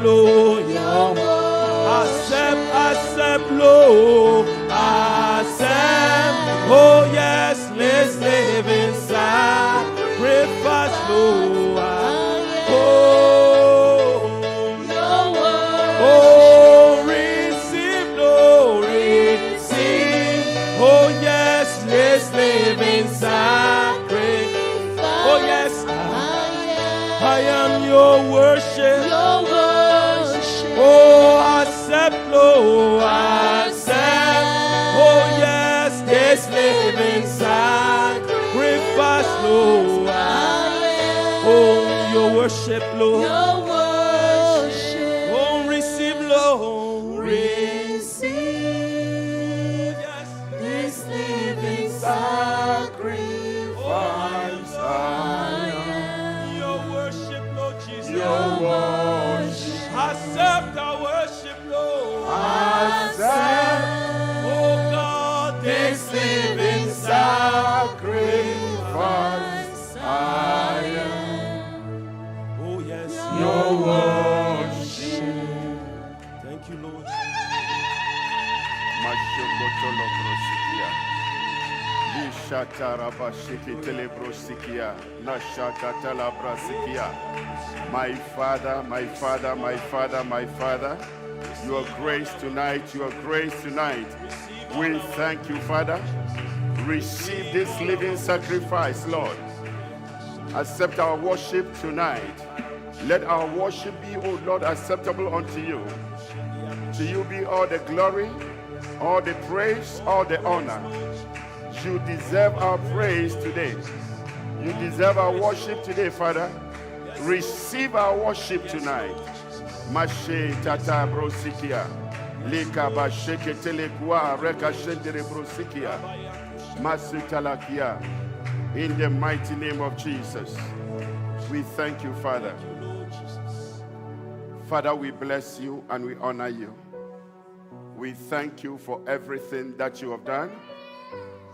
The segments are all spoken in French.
Lord, your word. Accept, Lord, accept. Oh yes, let's live in sacrifice, Lord. I am your worship. Oh, accept, Lord, accept. Oh, yes, this living sacrifice, Lord. Oh, your worship, Lord. Oh, receive, Lord. Receive, yes, this living sacrifice. Your worship. Accept our worship, Lord. Accept, oh God, this living sacrifice I am. Oh yes, your worship. Thank you, Lord. My Father, my Father, my Father, my Father, your grace tonight, your grace tonight. We thank you, Father. Receive this living sacrifice, Lord. Accept our worship tonight. Let our worship be, O Lord, acceptable unto you. To you be all the glory, all the praise, all the honor. You deserve our praise today. You deserve our worship today, Father. Receive our worship tonight. Mashe tata brosikia. Lika ba sheke telekwa reka shendere brosikia. Masutalakia. In the mighty name of Jesus. We thank you, Father. Father, we bless you and we honor you. We thank you for everything that you have done.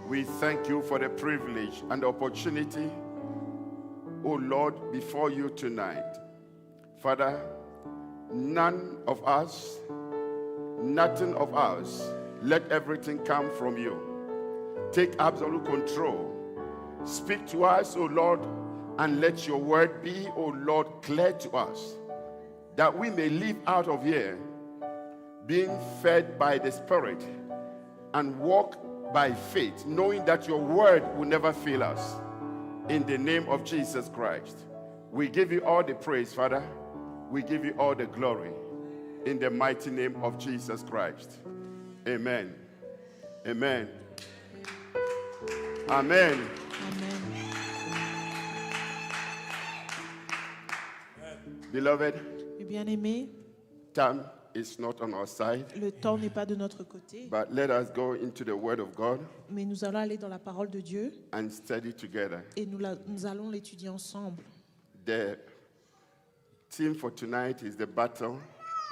We thank you for the privilege and the opportunity, oh Lord, before you tonight. Father, none of us, nothing of us, let everything come from you. Take absolute control. Speak to us, oh Lord, and let your word be, oh Lord, clear to us, that we may live out of here being fed by the Spirit and walk by faith, knowing that your word will never fail us. In the name of Jesus Christ, we give you all the praise, Father. We give you all the glory. In the mighty name of Jesus Christ. Amen. Amen. Amen. Amen. Beloved, Bien-aimés, time is not on our side. le temps n'est pas de notre côté, But let us go into the Word of God mais nous allons aller dans la parole de Dieu and study together. et nous allons l'étudier ensemble. The theme for tonight is the battle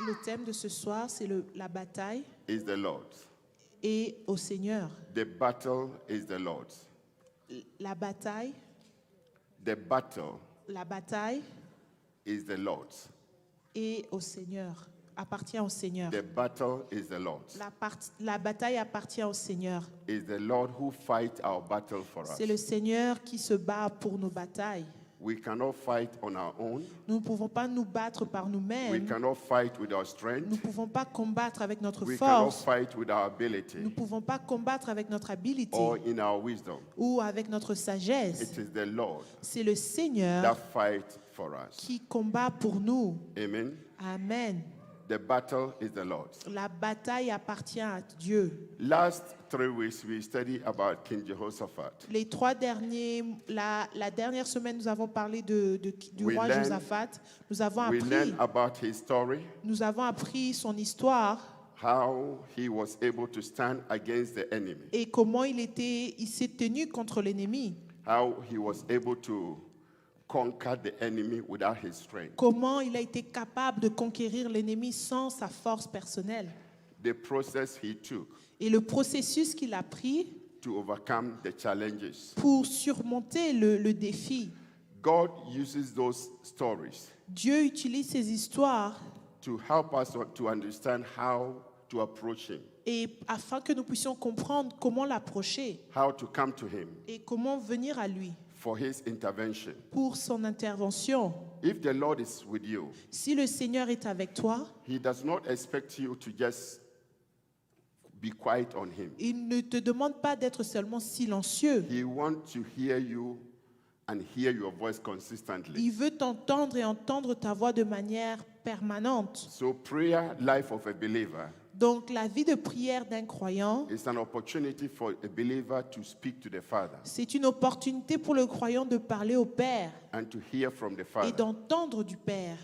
Le thème de ce soir, c'est la bataille is the Lord's. et au Seigneur. The battle is the Lord's. La bataille The battle is the Lord's. et au Seigneur, appartient au Seigneur. The battle is the Lord's. La bataille appartient au Seigneur. It's the Lord who fights our battle for us. C'est le Seigneur qui se bat pour nos batailles. We cannot fight on our own. Nous ne pouvons pas nous battre par We nous-mêmes. cannot fight with our Nous ne strength. pouvons pas combattre avec notre We cannot force. fight with our Nous ability ne pouvons pas combattre avec notre habileté or in our wisdom. ou avec notre sagesse. It is the Lord C'est le that Seigneur fights for us. qui combat pour nous. Amen. Amen. The battle is the Lord's. La bataille appartient à Dieu. Last 3 weeks we studied about King Jehoshaphat. Les 3 derniers, la dernière semaine, nous avons parlé du roi Josaphat. Nous avons We learned appris, about his story, son histoire how he was able to stand against the enemy, et comment il s'est tenu contre l'ennemi. how he was able to conquer the enemy without his strength. Comment il a été capable de conquérir l'ennemi sans sa force personnelle. The process he took Et le processus qu'il a pris to overcome the challenges. pour surmonter le défi. God uses those stories Dieu utilise ces histoires to help us to understand how to approach him, et afin que nous puissions comprendre comment l'approcher how to come to him et comment venir à lui for his intervention. pour son intervention. If the Lord is with you, Si le Seigneur est avec toi, he does not expect you to just be quiet on him. il ne te demande pas d'être seulement silencieux. He wants to hear you and hear your voice consistently. Il veut t'entendre et entendre ta voix de manière permanente. So prayer life of a believer Donc la vie de prière d'un croyant, is an opportunity for a believer to speak to the Father c'est une opportunité pour le croyant de parler au Père and to hear from the et Father. d'entendre du Père.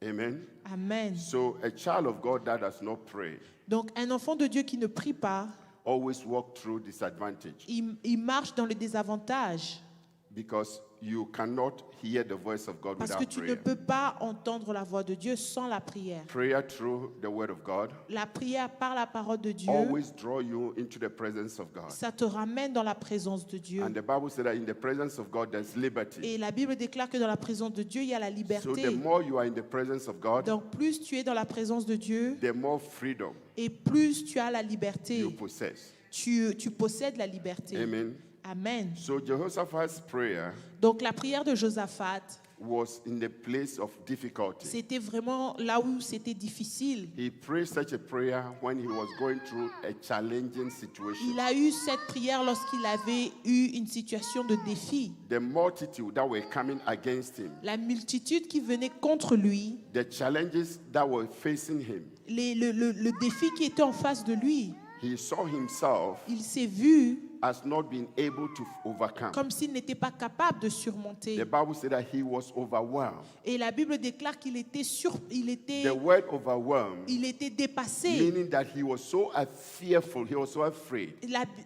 Amen. Amen. So a child of God that does not pray Donc un enfant de Dieu qui ne prie pas, always walk through disadvantage il marche dans le désavantage because you cannot hear the voice of God parce que without tu ne prayer. peux pas entendre la voix de Dieu sans la prière. Prayer through the word of God La prière par la parole de Dieu, always draw you into the presence of God. ça te ramène dans la présence de Dieu. And the Bible said that in the presence of God there's liberty. Et la Bible déclare que dans la présence de Dieu, il y a la So the liberté. more you are in the presence of God, Donc plus tu es dans la présence de Dieu the more freedom et plus tu as la liberté. you possess. Tu possèdes la liberté. Amen. Amen. So Jehoshaphat's prayer Donc la prière de Josaphat, was in the place of difficulty. c'était vraiment là où c'était difficile. He prayed such a prayer when he was going through a challenging situation. Il a eu cette prière lorsqu'il avait eu une situation de défi. The multitude that were coming against him, La multitude qui venait contre lui, the challenges that were facing him, le défi qui était en face de lui, he saw himself il s'est vu as not being able to overcome. comme s'il n'était pas capable de The surmonter. Bible said that he was overwhelmed. Et la Bible déclare qu'il était The word overwhelmed, il était dépassé. meaning that he was so fearful, he was so afraid.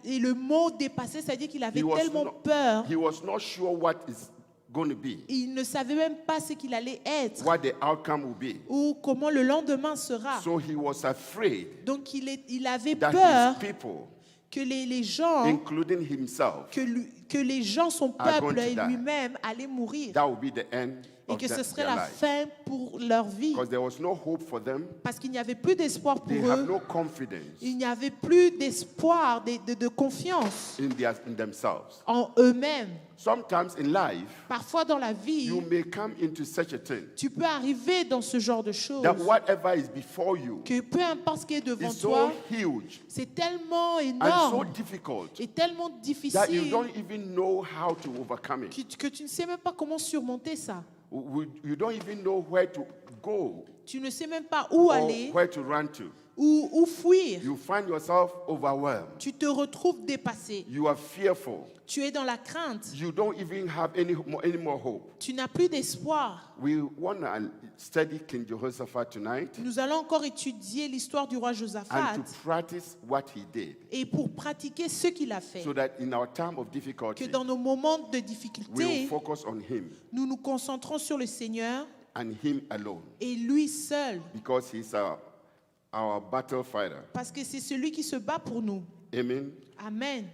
Et le mot dépassé, c'est-à-dire qu'il avait He was tellement not- peur, He was not sure what is going to be, il ne savait même pas ce qu'il allait être what the outcome will be. ou comment le lendemain sera. So he was afraid Donc il avait that peur his people, que les gens, including himself, que les gens, son are going peuple to et die. lui-même allaient mourir. that will be the end Et of que ce serait their la life. fin pour leur vie. Because there was no hope for them. Parce qu'il n'y avait plus d'espoir pour They have eux. no confidence Il n'y avait plus d'espoir, de confiance in themselves. en eux-mêmes. Sometimes in life, Parfois dans la vie, you may come into such a thing tu peux arriver dans ce genre de choses. that whatever is before you Que peu importe ce qui est devant is so toi, huge c'est tellement and so énorme difficult et tellement that you difficile don't even know how to overcome it. que tu ne sais même pas comment surmonter ça. You don't even know where to go Tu ne sais même pas où or aller, where to run to. où fuir. You find yourself overwhelmed. Tu te retrouves dépassé. You are fearful. Tu es dans la crainte. You don't even have any more hope. Tu n'as plus d'espoir. We want to study King Jehoshaphat tonight Nous allons encore étudier l'histoire du roi and Josaphat to practice what he did et pour pratiquer ce qu'il a fait. so that in our time of Que difficulty, dans nos moments de we will difficulté, focus on him nous nous concentrons sur le Seigneur and him alone et lui seul. because he's our battle fighter. Parce que c'est celui qui se bat pour nous. Amen. Amen.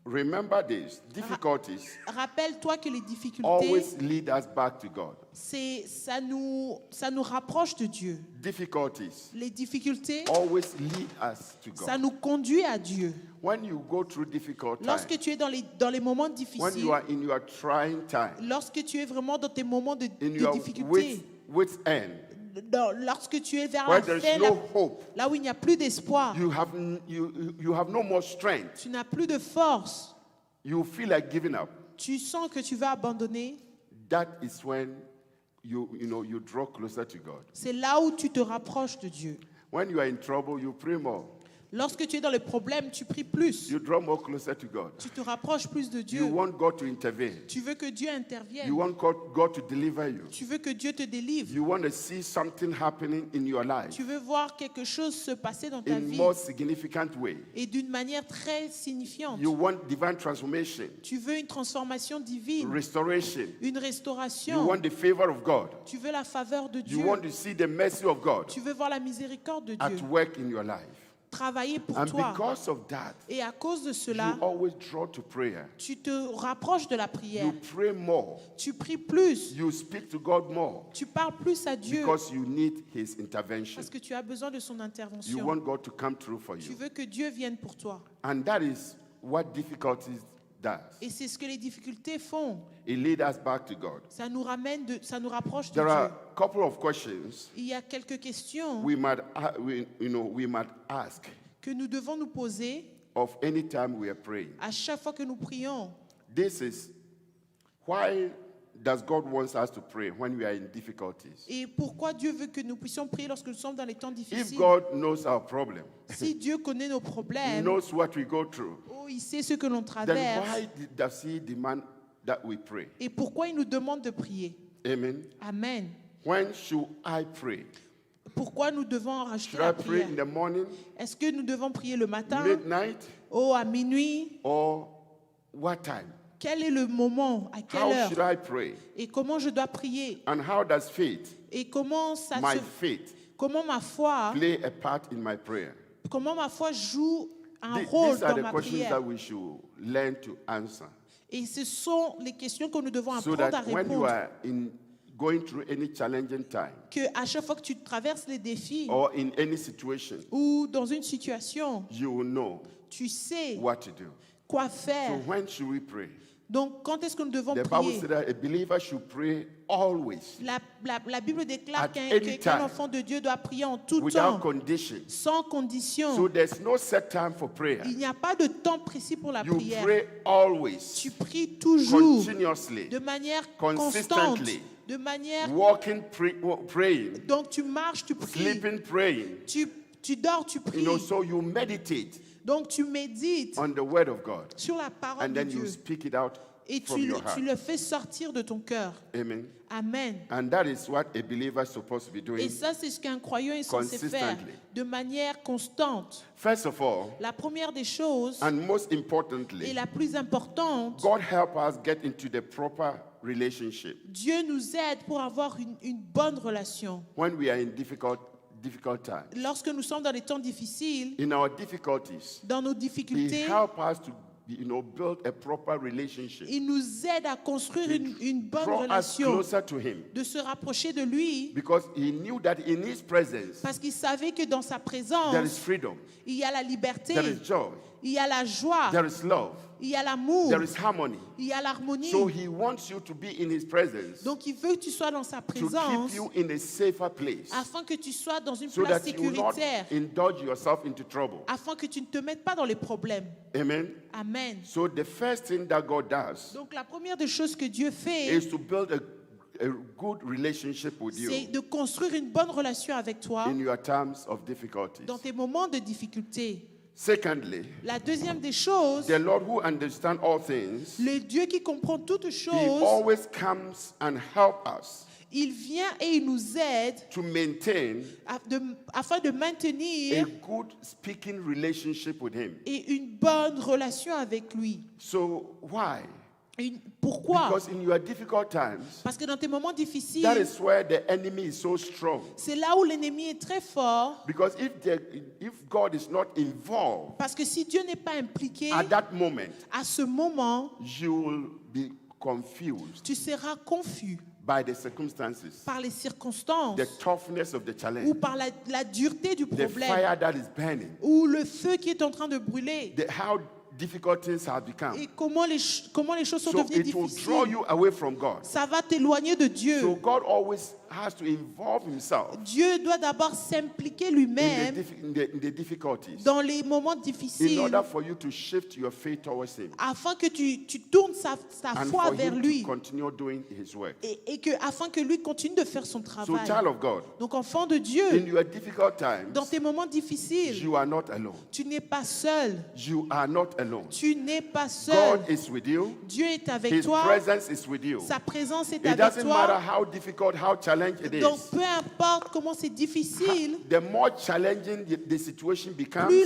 Remember this, difficulties Rappelle-toi que les difficultés, always lead us back to God. ça nous rapproche de Dieu. Difficulties Les difficultés, always lead us to ça God. nous conduit à Dieu. When you go through difficult times, Lorsque tu es dans les moments when difficiles, you are in your trying time, lorsque tu es vraiment dans tes moments de in your difficulté, wit's end, lorsque tu es vers where la there fin, is no hope, là où il n'y a plus d'espoir, you have no more strength. tu n'as plus de force, You feel like giving up. tu sens que tu vas abandonner, That is when you draw closer to God. c'est là où tu te rapproches de Dieu. When you are in trouble, you pray more. Lorsque tu es dans le problème, tu pries plus, You draw more closer to God. tu te rapproches plus de You Dieu. want God to intervene. Tu veux que Dieu intervienne. You want God to deliver you. Tu veux que Dieu te délivre. You want to see something happening in your life Tu veux voir quelque chose se passer dans ta in vie more significant way. et d'une manière très signifiante. You want divine transformation, Tu veux une transformation divine, restoration. une You restauration. want the favor of God. Tu veux la faveur de You Dieu. want to see the mercy of God Tu veux voir la miséricorde de at Dieu work in your life. travailler pour And toi. because of that, Et à cause de you cela, always draw to prayer. tu te rapproches de la prière. You pray more. Tu pries plus. You speak to God more Tu parles plus à Dieu because you need His intervention. parce que tu as besoin de son You intervention. want God to come through for Tu you. veux que Dieu vienne pour toi. And that is what difficulties does. Et c'est ce que les difficultés font. It leads us back to God. Ça nous rapproche de There Dieu. are a couple of questions Il y a quelques questions we might ask que nous devons nous poser of any time we are praying. à chaque fois que nous prions. This is why does God want us to pray when we are in difficulties? Et pourquoi Dieu veut que nous puissions prier lorsque nous sommes dans les temps If difficiles? God knows our problem, Si Dieu connaît nos He problèmes, knows what we go through, il sait ce que l'on then traverse. why does He demand that we pray? Et pourquoi il nous demande de prier? Amen. Amen. When should I pray? Pourquoi nous devons rajouter Should I la pray prière? in the morning, Est-ce que nous devons prier le matin? midnight, À minuit? or what time? Quel est le moment? À quelle How heure? should I pray? Et comment je dois prier? And how does faith, Et comment my ma foi, play a part in my prayer? joue un rôle These are dans the ma questions prière? that we should learn to answer. Et ce sont les questions que nous devons So apprendre à that when you répondre. are going through any challenging time Que à chaque fois que tu traverses les défis or in any situation, ou dans une situation, you will know tu sais what to do. quoi So faire. when should we pray? Donc, quand est-ce que nous devons The Bible prier? says that a believer should pray always, La Bible déclare At qu'un any time, enfant de Dieu doit prier en tout without temps, condition. sans condition. So there's no set time for prayer. Il n'y a pas de temps précis pour la You prière. pray always, Tu pries toujours, continuously, de manière consistently, constante, de manière... praying, Donc, tu marches, tu pries. sleeping, praying. Tu dors, tu pries. So you meditate Donc, tu médites on the word of God, sur la parole and de then you Dieu. speak it out Et from tu your heart. le fais sortir de ton cœur. Amen. Amen. And that is what a believer is supposed to be Et doing. ça, c'est ce qu'un croyant est censé faire Consistently. de manière constante. First of all, La première des choses, and most et importantly, la plus importante, God help us get into the proper relationship Dieu nous aide pour avoir une bonne relation. when we are in difficult times. Lorsque nous sommes dans les temps difficiles, In our difficulties, dans nos He difficultés, help us to build a proper relationship. il nous aide à construire une bonne Draw us relation, closer to Him de se rapprocher de lui, because He knew that in His presence parce qu'il savait que dans sa there is présence, freedom, il y a la liberté, there is joy, il y a la joie, there is love, il y a l'amour, there is harmony. il y a l'harmonie. So He wants you to be in His presence Donc il veut que tu sois dans sa to présence keep you in a safer place afin que tu sois dans une so place that you will not sécuritaire, indulge yourself into trouble. afin que tu ne te mettes pas dans les problèmes. Amen. Amen. So the first thing that God does Donc la première des choses que Dieu fait, is to build a good relationship with c'est you de construire une bonne relation avec toi in your times of difficulties. dans tes moments de difficulté. Secondly, La deuxième des choses, the Lord who understands all things, le Dieu qui comprend toutes He choses, always comes and help us il vient et il nous aide to maintain afin de a maintenir good speaking relationship with Him. et une bonne relation avec lui. So why? Pourquoi? Because in your difficult times, Parce que dans tes moments that difficiles, is where the enemy is so strong. c'est là où l'ennemi est très fort. Because if God is not involved Parce que si Dieu n'est pas impliqué at that moment, à ce moment, you will be confused tu seras confus by the circumstances, par les circonstances the toughness of the ou challenge, par la dureté du the problème fire that is burning, ou le feu qui est en train de brûler how difficult things have become. et comment les choses sont So devenues it will draw difficiles. you away from God. Ça va t'éloigner de Dieu. So God always has to involve Himself Dieu doit d'abord s'impliquer in lui-même the difficulties dans les moments in difficiles order for you to shift your faith towards Him afin que tu tournes ta and foi for vers Him lui to continue doing His work. et afin que lui continue de faire son So travail. child of God, Donc enfant de Dieu, in your difficult dans times, tes moments difficiles, you are not alone. tu n'es pas seul. You are not alone. Tu n'es pas seul. God is with you. Dieu est avec His toi. presence is with you. Sa présence est It avec doesn't matter toi. how difficult, how challenging challenge it Donc, is, peu importe comment c'est difficile, the more challenging the situation becomes, plus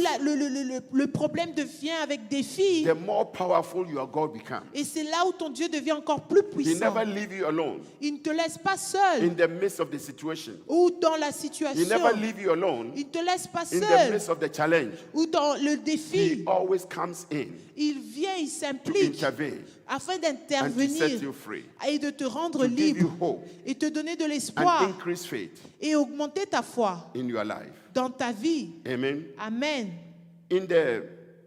le problème devient avec défi, the more powerful your God becomes. et c'est là où ton Dieu devient encore plus He puissant. never leave you alone Il ne te laisse pas seul in the midst of the situation. ou dans la He situation. never leave you alone Il ne te laisse pas in the seul midst of the challenge. ou dans le He défi. always comes in Il vient, il to s'implique intervene afin and to set d'intervenir you free, et de te rendre to give you libre hope et te donner de and l'espoir increase faith et augmenter ta foi in your life. dans ta vie. Amen. Amen. In the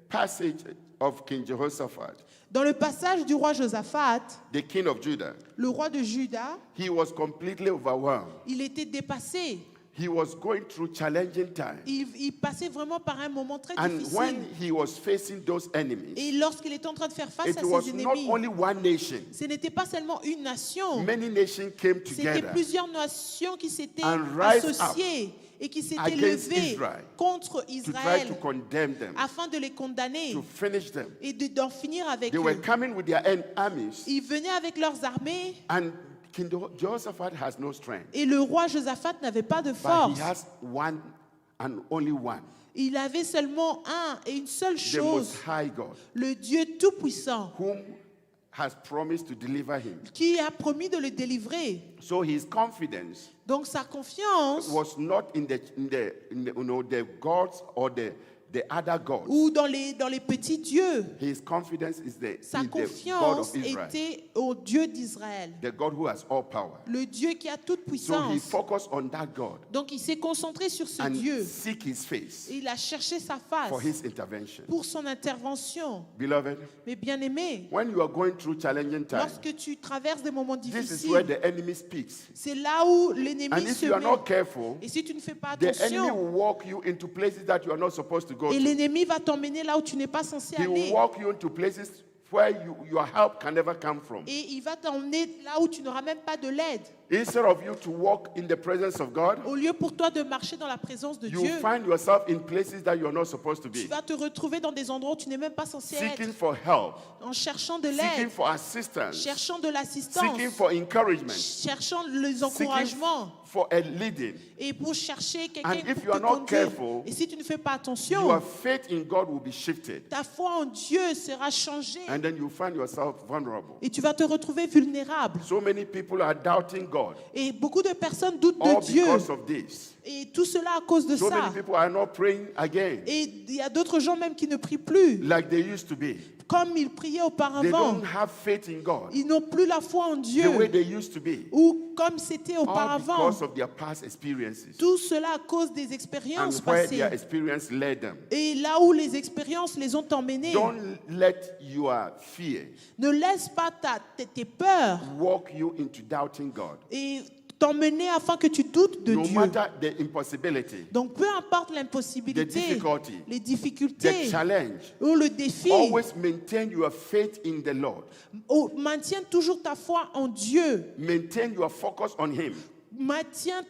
passage of King Jehoshaphat, Dans le passage du roi Josaphat, the king of Judah, le roi de Juda, he was completely overwhelmed. il était dépassé. He was going through challenging times. Il passait vraiment par un moment très And difficile. when he was facing those enemies, Et lorsqu'il était en train de faire face it à was ses not ennemis, only one nation. ce n'était pas seulement une nation, Many nations came c'était together plusieurs nations qui s'étaient and rise associées et qui s'étaient against levées Israel contre to try Israël to condemn them, afin de les condamner to finish them. et d'en finir avec They were eux. coming with their armies, Ils venaient avec leurs armées and King Jehoshaphat has no strength, et le roi Josaphat n'avait pas de but force. he has one and only one, Il avait seulement un et une seule the chose, Most High God, le Dieu Tout-Puissant, whom has promised to deliver him. qui a promis de le délivrer. So his confidence Donc sa confiance, was not in the gods or the other gods. ou dans les petits dieux, His confidence is sa in the God confiance of Israel, était au Dieu d'Israël, the God who has all power. le Dieu qui a toute So he puissance. focused on that God Donc il s'est concentré sur ce and Dieu. seek his face Et il a cherché sa face for his intervention. pour son intervention. Beloved, Mais bien aimé, when you are going through challenging times, lorsque tu traverses des moments this is where difficiles, the enemy speaks. c'est là où And l'ennemi if se you are not met. careful, Et si tu ne fais pas the enemy attention, will walk you into places that you are not supposed to go et to. l'ennemi va t'emmener là où tu n'es pas censé He will aller. walk you into places where your help can never come from. Et il va t'emmener là où tu n'auras même pas de l'aide. Instead of you to walk in the presence of God, Au lieu pour toi de marcher dans la présence de you Dieu, find yourself in places that you are not supposed to tu be. vas te retrouver dans des endroits où tu n'es même pas censé Seeking être. for help, En cherchant de seeking l'aide, for assistance, cherchant de l'assistance, seeking for encouragement, cherchant les seeking encouragements. for a leading. Et pour chercher quelqu'un And if pour you are te not conduire. careful, Et si tu ne fais pas Your attention, faith in God will be shifted, ta foi en Dieu sera changée. and then you find yourself vulnerable. Et tu vas te retrouver vulnérable. So many people are doubting God, Et beaucoup de personnes doutent all de Dieu. because of this. Et tout cela à cause de So many ça. people are not praying again Et il y a d'autres gens même qui ne prient plus like they used to be. comme ils priaient They auparavant. don't have faith in God Ils n'ont plus la foi en the Dieu way they used to be, ou comme c'était all auparavant. because of their past experiences Tout cela à cause des and expériences where passées. their experience led them. Et là où les expériences les ont emmenés. Don't let your fear Ne laisse pas tes peurs walk you into doubting God. et t'emmener afin que tu doutes de No Dieu. matter the impossibility, Donc peu importe the l'impossibilité, difficulty, les the difficultés challenge, ou le défi, always maintain your faith in the Lord. maintiens toujours ta foi en Dieu. Maintain your focus on Him. Maintiens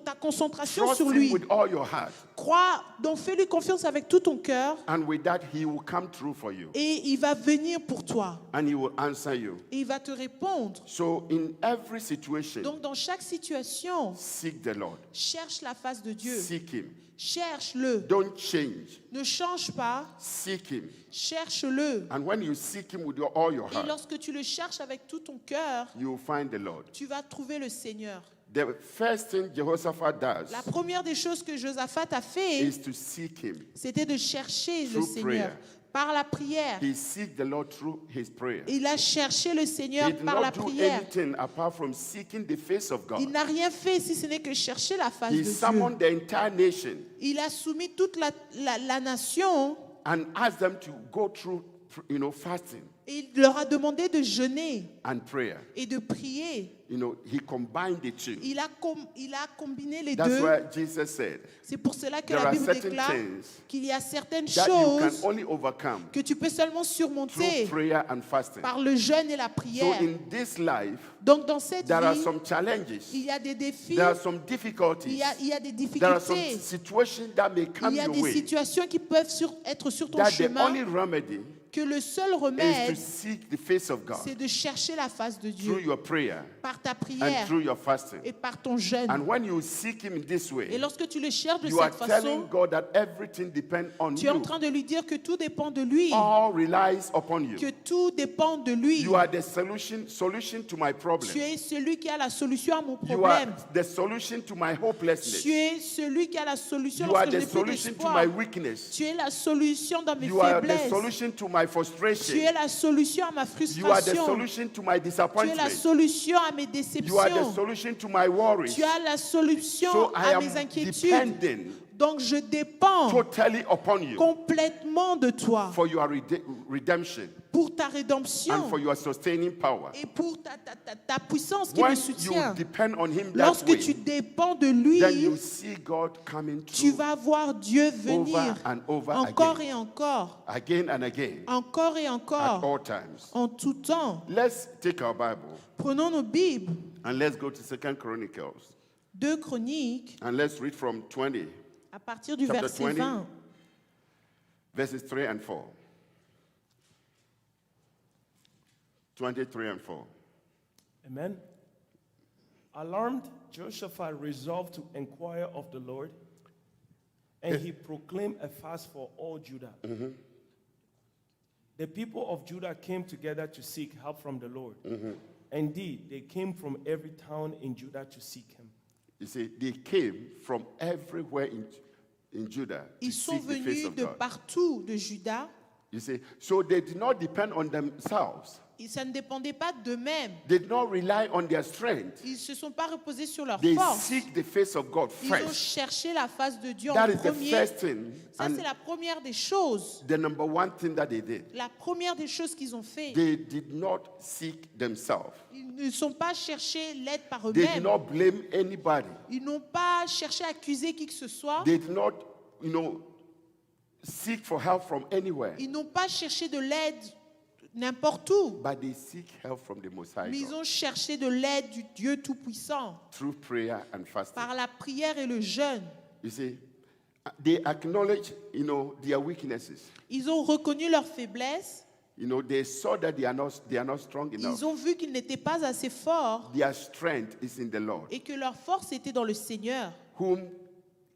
ta concentration Trust sur Him lui. with all your heart. Crois, donc fais-lui confiance avec tout ton cœur And with that, He will come through for you. et il va venir pour toi. And He will answer you. Et il va te répondre. So in every situation, Donc dans chaque situation, seek the Lord. cherche la face de Dieu. Seek Him. Cherche-le. Don't change. Ne change pas. Seek Him. Cherche-le. And when you seek Him with all your Et heart, lorsque tu le cherches avec tout ton cœur, you will find the Lord. tu vas trouver le Seigneur. The first thing Jehoshaphat does La première des choses que Josaphat a fait, is to seek Him. c'était de chercher le Through Seigneur prayer. par la prière. He seek the Lord through his prayer. Il a cherché le Seigneur He did par la not do prière. anything apart from seeking the face of Il God. n'a rien fait si ce n'est que chercher la face He de Dieu. summoned the entire nation Il a soumis toute la nation and asked them to go through, fasting et il leur a demandé de jeûner and prayer. et de prier. He combined the two. Il a combiné les That's deux. why Jesus said C'est pour cela que there la are Bible certain déclare things qu'il y a certaines that you can choses only overcome que tu peux seulement through surmonter prayer and fasting. par le jeûne et la So prière. in this life, Donc dans cette there are vie, some challenges, il y a des défis, there are some il difficulties, y a des there are some difficultés, situations that may come il y a your des way situations qui peuvent être sur ton that the chemin, only remedy que le seul is remède, to seek the face of God c'est de chercher la face de through Dieu your prayer par ta and prière through your fasting. et par ton jeûne. And when you seek Him this Et way, lorsque tu le cherches de you are cette telling façon, God that everything depends on tu es en you. train de lui dire que tout dépend de lui, All relies upon you. que tout dépend de lui. You are the solution to my problem. Tu es celui qui a la solution à mon You are problème. the solution to my hopelessness. Tu es celui qui a la solution You are lorsque je the n'ai plus solution to d'espoir. my weakness. Tu es la solution dans mes You are the faiblesses. solution to my Tu es frustration. la solution à ma You are the frustration. solution to my Tu es la disappointment. solution à mes You are the déceptions. solution to my worries. Tu as la solution So I à mes am inquiétudes. depending Donc je dépends totally upon you complètement de toi for your redemption pour ta and for rédemption your sustaining power. et pour ta puissance qui When me you soutient. depend on Him that Lorsque tu way, dépends de then lui, you see God coming tu through vas voir Dieu venir over and over encore again, et encore, again and again, encore et at encore, all times. en tout temps. Let's take our Bible Prenons nos Bibles, and let's go to 2 Chronicles 2 Chroniques, and let's read from 20, à partir du Chapter verset 20. 20. verses 3 and 4. 23 and 4. Amen. Alarmed, Jehoshaphat resolved to inquire of the Lord, and he proclaimed a fast for all Judah. The people of Judah came together to seek help from the Lord. Indeed, they came from every town in Judah to seek him. You see, they came from everywhere in Judah to Ils sont seek the face venus of de God. partout de Juda. You see, so they did not depend on themselves. Ça ne dépendait pas d'eux-mêmes. They did not rely on their strength. Ils ne se sont pas reposés sur leur They force. seek the face of God Ils ont first. cherché la face de Dieu That en is the premier. first thing Ça, and c'est la première des choses. the number one thing that they did. La première des choses qu'ils ont fait. They did not seek themselves. Ils ne sont pas cherché l'aide par They did eux-mêmes. not blame anybody. Ils n'ont pas cherché à accuser qui que ce soit. They did not, seek for help from anywhere. Ils n'ont pas cherché de l'aide n'importe où. But they seek help from the Most High Mais ils God ont cherché de l'aide du Dieu Tout-Puissant through prayer and fasting. par la prière et le jeûne. You see, they acknowledge, their weaknesses. Ils ont reconnu leurs faiblesses. They saw that they are not strong enough. Ils ont vu qu'ils n'étaient pas assez forts Their strength is in the Lord, et que leur force était dans le Seigneur, whom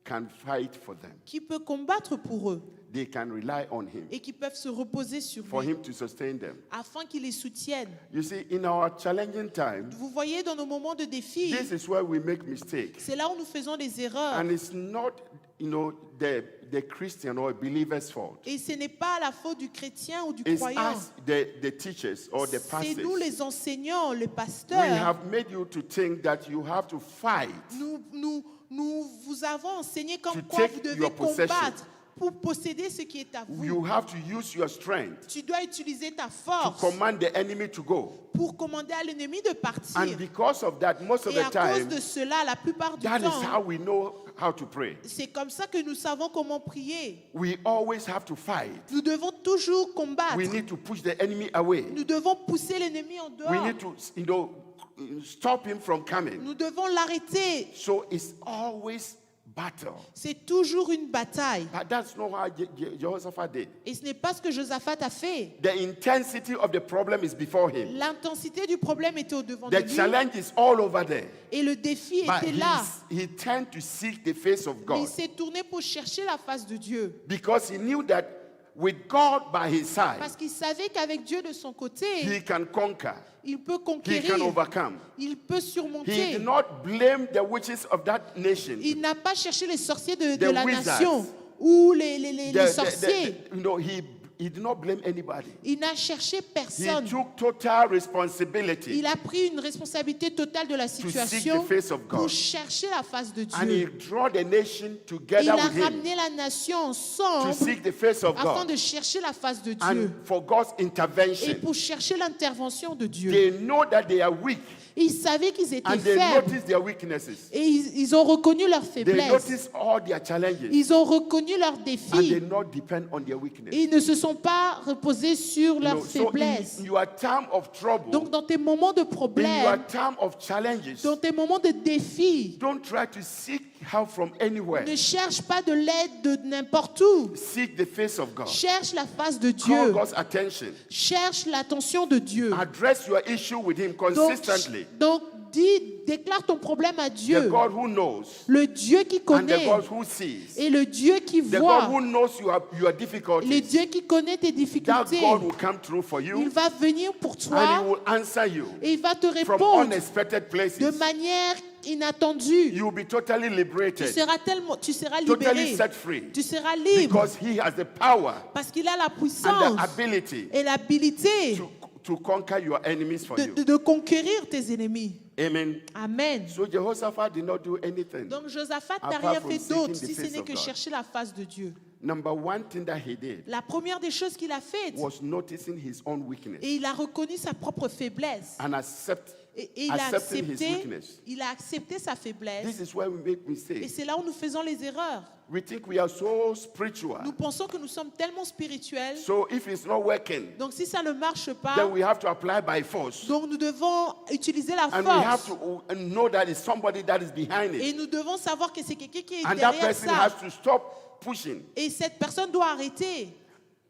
can fight for them. qui peut combattre pour eux They can rely on Him et qui peuvent se reposer sur for lui Him to sustain them. afin qu'il les soutienne. You see, in our challenging times, Vous voyez, dans nos moments de défi, this is where we make mistakes. c'est là où nous faisons des erreurs. And it's not, the Christian or believer's fault. Et ce n'est pas la faute du chrétien ou du It's croyant. us, the teachers or the C'est nous pastors. les enseignants, les We pasteurs. have made you to think that you have to fight Nous vous avons enseigné comme To quoi take vous devez your possession. combattre pour posséder ce qui est à vous. You have to use your strength Tu dois utiliser ta to force command the enemy to go. pour commander à l'ennemi de partir. And because of that, most of Et the à cause time, de cela, la plupart du that is how temps, we know how to pray. c'est comme ça que nous savons comment prier. We always have to fight. Nous devons toujours combattre. We need to push the enemy away. Nous devons pousser l'ennemi en We dehors. need to, stop him from coming. Nous devons l'arrêter. So it's always battle. C'est toujours une bataille. But that's not how Jehoshaphat did. Et ce n'est pas ce que Josaphat a fait. The intensity of the problem is before him. L'intensité du problème était au-devant de The lui. challenge is all over there. Et le défi But était là. he turned to seek the face of Mais il God s'est tourné pour chercher la face de Dieu. because he knew that with God by his side, Parce qu'il savait qu'avec Dieu de son côté, he can conquer, il peut he can conquérir, overcome. il peut He surmonter. did not blame the witches of that nation. Il n'a pas cherché les sorciers de The la wizards. nation ou les sorciers. He did not blame anybody. Il n'a cherché He personne. took total responsibility Il a pris une responsabilité totale de la seek the situation face of God. pour chercher la face de and he Dieu. drew the nation Il together a with him ramené la nation to ensemble seek the face of afin God de chercher la face de Dieu and for God's et intervention. pour chercher l'intervention de Dieu. They know that they are weak Ils savaient qu'ils étaient and they faibles notice their weaknesses. et ils ont reconnu leurs They faiblesses. notice all their challenges Ils ont reconnu leurs and they défis not depend on their weakness. et ils ne se sont pas reposés sur leurs So faiblesses. in your time of trouble, Donc dans tes moments de in your problème, time of challenges, dans tes moments de défis, don't try to seek help from anywhere. Ne cherche pas de l'aide de n'importe où. Seek the face of God. Cherche la face de Call Dieu. God's attention. Cherche l'attention de Dieu. Address your issue with Him Donc, consistently. déclare ton problème à The Dieu. God who knows Le Dieu qui and the connaît God who sees. et le Dieu qui The God voit. who knows your Le difficulties. Dieu qui connaît tes That difficultés. God will come through for Il you va venir pour and He toi will answer you et il va te from répondre unexpected de places. manière inattendue. You will be totally Tu liberated, seras totally libéré. set free, Tu seras libre because He has the power parce qu'il a la and the puissance ability et l'habilité to conquer your enemies for you. de conquérir tes ennemis. Amen. Amen. So Jehoshaphat did not do anything. Donc Josaphat n'a Apart rien from fait seeking d'autre the si ce face n'est of que God. chercher la face de Dieu. Number one thing that he did La première des choses qu'il a faites, was noticing his own weakness et il a reconnu sa propre faiblesse. and accept. Et il Accepting his weakness. a accepté sa faiblesse. This is where we make Et mistakes. c'est là où nous faisons les erreurs. We think we are so spiritual. Nous pensons que nous sommes tellement spirituels. So if it's not working, Donc si ça ne marche pas, then we have to apply by force. donc nous devons utiliser la And we have force. to know that it's somebody that is behind Et it. nous devons savoir que c'est quelqu'un qui est And that derrière person has ça. to stop pushing. Et cette personne doit arrêter.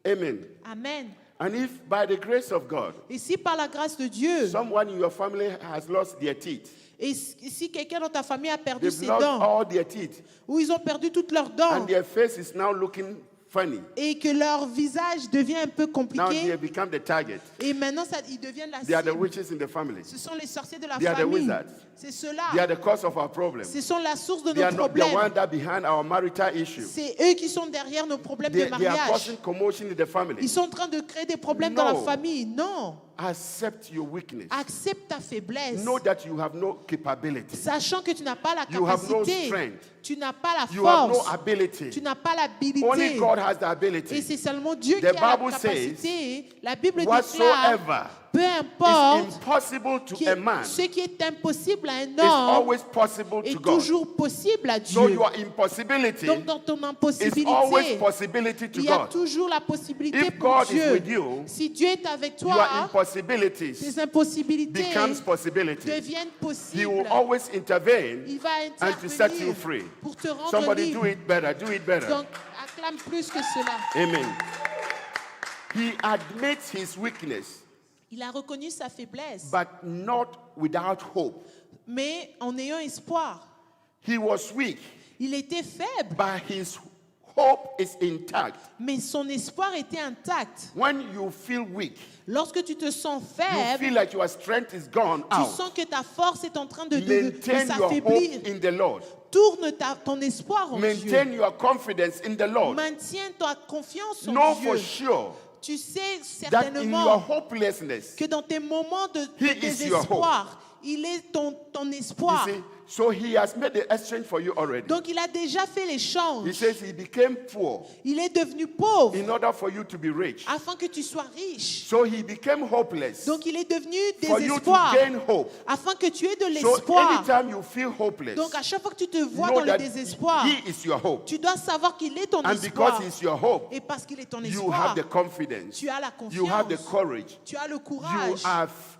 Amen. Amen. And if by the grace of God, Et si par la grâce de Dieu, someone in your family has lost their teeth, et si quelqu'un dans ta famille a perdu they've ses lost dents, all their teeth, ou ils ont perdu toutes leurs dents, and their face is now looking funny. et que leur visage devient un peu Now they compliqué, have become the target. et maintenant ils deviennent la They are the cible. witches in the family. Ce sont les sorciers de la They are the famille. wizards. C'est ceux-là. They are the cause of our problem. Ce sont la source de They nos are not the one problèmes. that behind our marital issue. C'est eux qui sont derrière nos problèmes de They are mariage. causing commotion in the family. Ils sont en train de créer des problèmes dans la No. famille. Non. Accept your weakness. Accepte ta faiblesse. Know that you have no capability. Sachant que tu n'as pas la You have no capacité. strength. Tu n'as pas la You have no force. ability. Tu n'as pas l'habilité. Only God has the Et ability. c'est seulement Dieu The qui a la Bible capacité. La Bible déclare, Whatsoever peu is importe, impossible to a man ce qui est impossible à un is homme always possible est to God. toujours possible à So Dieu. your impossibility Donc dans ton is always impossibilité, possibility to il y a God. toujours la possibilité If pour God is Dieu. with you, Si Dieu est avec your toi, impossibilities tes impossibilités becomes possibility. deviennent He possibles. will always intervene Il va and to set you intervenir free. pour te rendre Somebody libre. do it better, do it better. Donc acclame plus que cela. Amen. He admits his weakness, Il a reconnu sa faiblesse, but not without hope. mais en ayant espoir. He was weak, Il était faible, but his hope is intact. mais son espoir était intact. When you feel weak, Lorsque tu te sens you faible, feel like your strength is gone tu out. sens que ta force est en train de Maintain your hope s'affaiblir. in the Lord. Tourne ton espoir en Maintain Dieu. your confidence in the Lord. Maintiens ta confiance en Know Dieu. for sure Tu sais that in your certainement hopelessness, que dans tes moments de He is your désespoir, il est ton you espoir. see, so he has made the exchange for you already. Donc il a déjà fait He l'échange. says he became poor Il est devenu pauvre in order for you to be rich. afin que tu sois riche. So he became hopeless Donc il est devenu for you to désespoir gain hope. afin que tu aies de So l'espoir. anytime you feel hopeless, Donc à chaque fois que tu te vois know dans le that désespoir, he is your hope. tu dois savoir qu'il est ton And espoir. because he's your hope, Et parce qu'il est ton you espoir, have the confidence. tu as la You have the confiance, courage. tu as le courage,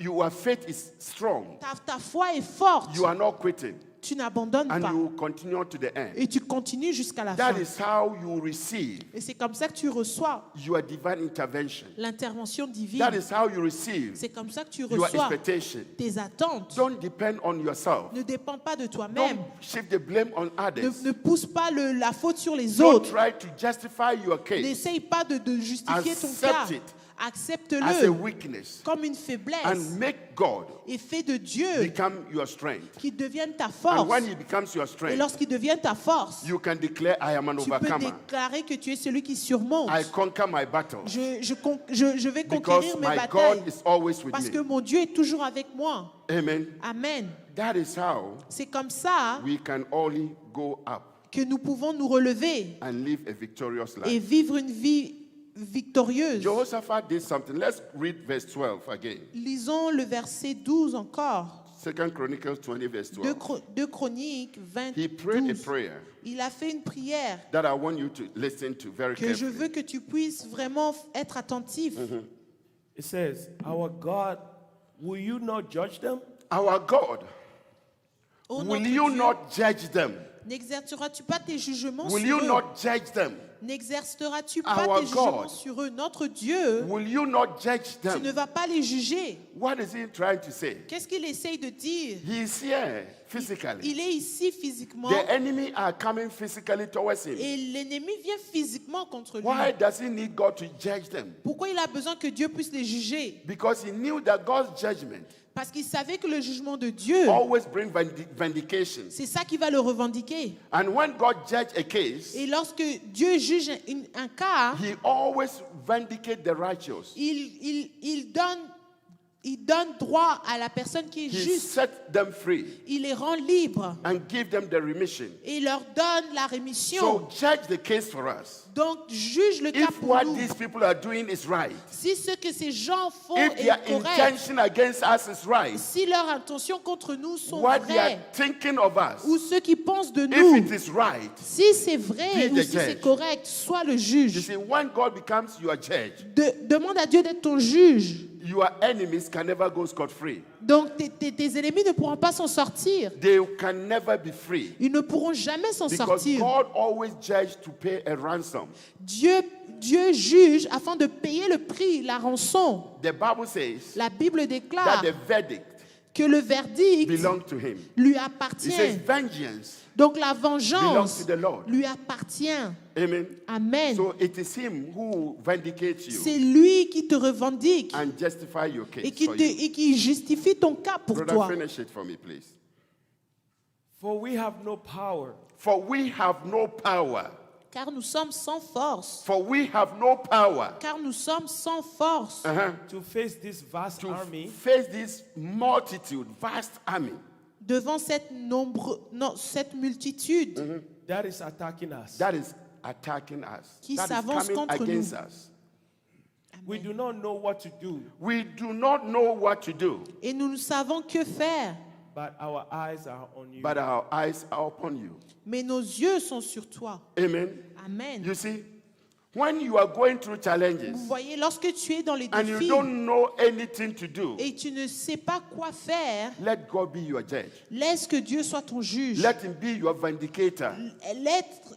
Your faith is strong. ta foi est forte. You are not quitting. Tu n'abandonnes And pas. you will continue to the end. Et tu continues jusqu'à la That fin. is how you receive Et c'est comme ça que tu reçois your divine intervention. l'intervention divine. That is how you receive C'est comme ça que tu your reçois expectation. tes attentes. Don't depend on yourself. Ne dépends pas de toi-même. Don't shift the blame on others. Ne pousse pas la faute sur les Don't autres. try to justify your case N'essaye pas de justifier ton Accept cas. it as a Accepte-le weakness comme une faiblesse and make God et fais de Dieu become your strength. qu'il devienne ta And force. when he becomes your Et strength, lorsqu'il devient ta force, you can declare, I am an tu peux overcomer. déclarer que tu es celui qui surmonte. I conquer my battles Je vais because conquérir mes my batailles God is always with parce que me. mon Dieu est toujours avec moi. Amen. Amen. That is how C'est comme ça we can only go up que nous pouvons nous relever and live a victorious et life. vivre une vie victorieuse. Jehoshaphat did something. Let's read verse 12 again. Lisons le verset 12 encore. 2 Chronicles 20, verse 12. 2 Chroniques 20. He prayed a 12. prayer Il a fait une prière that I want you to listen to very que je carefully. veux que tu puisses vraiment être attentif. It says, Our God, will you not judge them? Our God, Oh, will notre you Dieu, not judge them? N'exerceras-tu pas tes jugements Will sur you eux? not judge them? N'exerceras-tu pas Our tes jugements God. sur eux? Notre Dieu, Will you not judge tu ne them? vas pas les juger. What is he trying to say? Qu'est-ce qu'il essaye de dire? He is here physically. Il est ici physiquement The enemy are coming physically towards him. et l'ennemi vient physiquement contre lui. Why does he need God to judge them? Pourquoi il a besoin que Dieu puisse les juger? Because he knew that God's judgment Parce qu'il savait que le jugement de Dieu, always brings vindication. c'est ça qui va le revendiquer. And when God judges a case, Et lorsque Dieu juge un cas, he always vindicates the righteous. il donne droit à la personne qui est He juste. set them free Il les rend libres and give them the remission. et il leur donne la rémission. So judge the case for us. Donc, juge le cas If pour what nous. these people are doing is right, Si ce que ces gens font if est their correct, intention against us is right, si leurs intentions contre nous sont what they are vraies, thinking of us, ou ceux qui pensent de if nous, it is right, si c'est vrai be ou the si c'est judge. correct, sois le you juge. see, when God becomes your judge, Demande à Dieu d'être ton juge. your enemies can never go scot-free. Donc tes ennemis ne pourront pas s'en sortir. They can never be free. Ils ne pourront jamais s'en Because sortir. God always judges to pay a ransom. Dieu juge afin de payer le prix, la rançon. The Bible says La Bible that déclare the verdict que le verdict belongs to him. lui It appartient. says vengeance Donc la belongs vengeance to the Lord. lui appartient. Amen. Amen. So it is him who vindicates C'est you lui qui te revendique and justify your et case qui, for te- you. et qui justifie ton cas pour Brother, toi. finish it for me, please. For we have no power For we have no power. Car nous sommes sans force. For we have no power Car nous sommes sans force to face this vast to army face this multitude, vast army devant cette multitude that is attacking us. that is attacking us, Qui that is s'avance coming contre against nous. us. We do not know what to do, We do not know what to do, Et nous ne savons que faire. but our eyes are on you. but our eyes are upon you. Mais nos yeux sont sur toi. Amen. Amen. You see, when you are going through challenges Vous voyez, lorsque tu es dans les and you défis don't know anything to do, et tu ne sais pas quoi faire, let God be your judge. laisse que Dieu soit ton juge. Let him be your vindicator.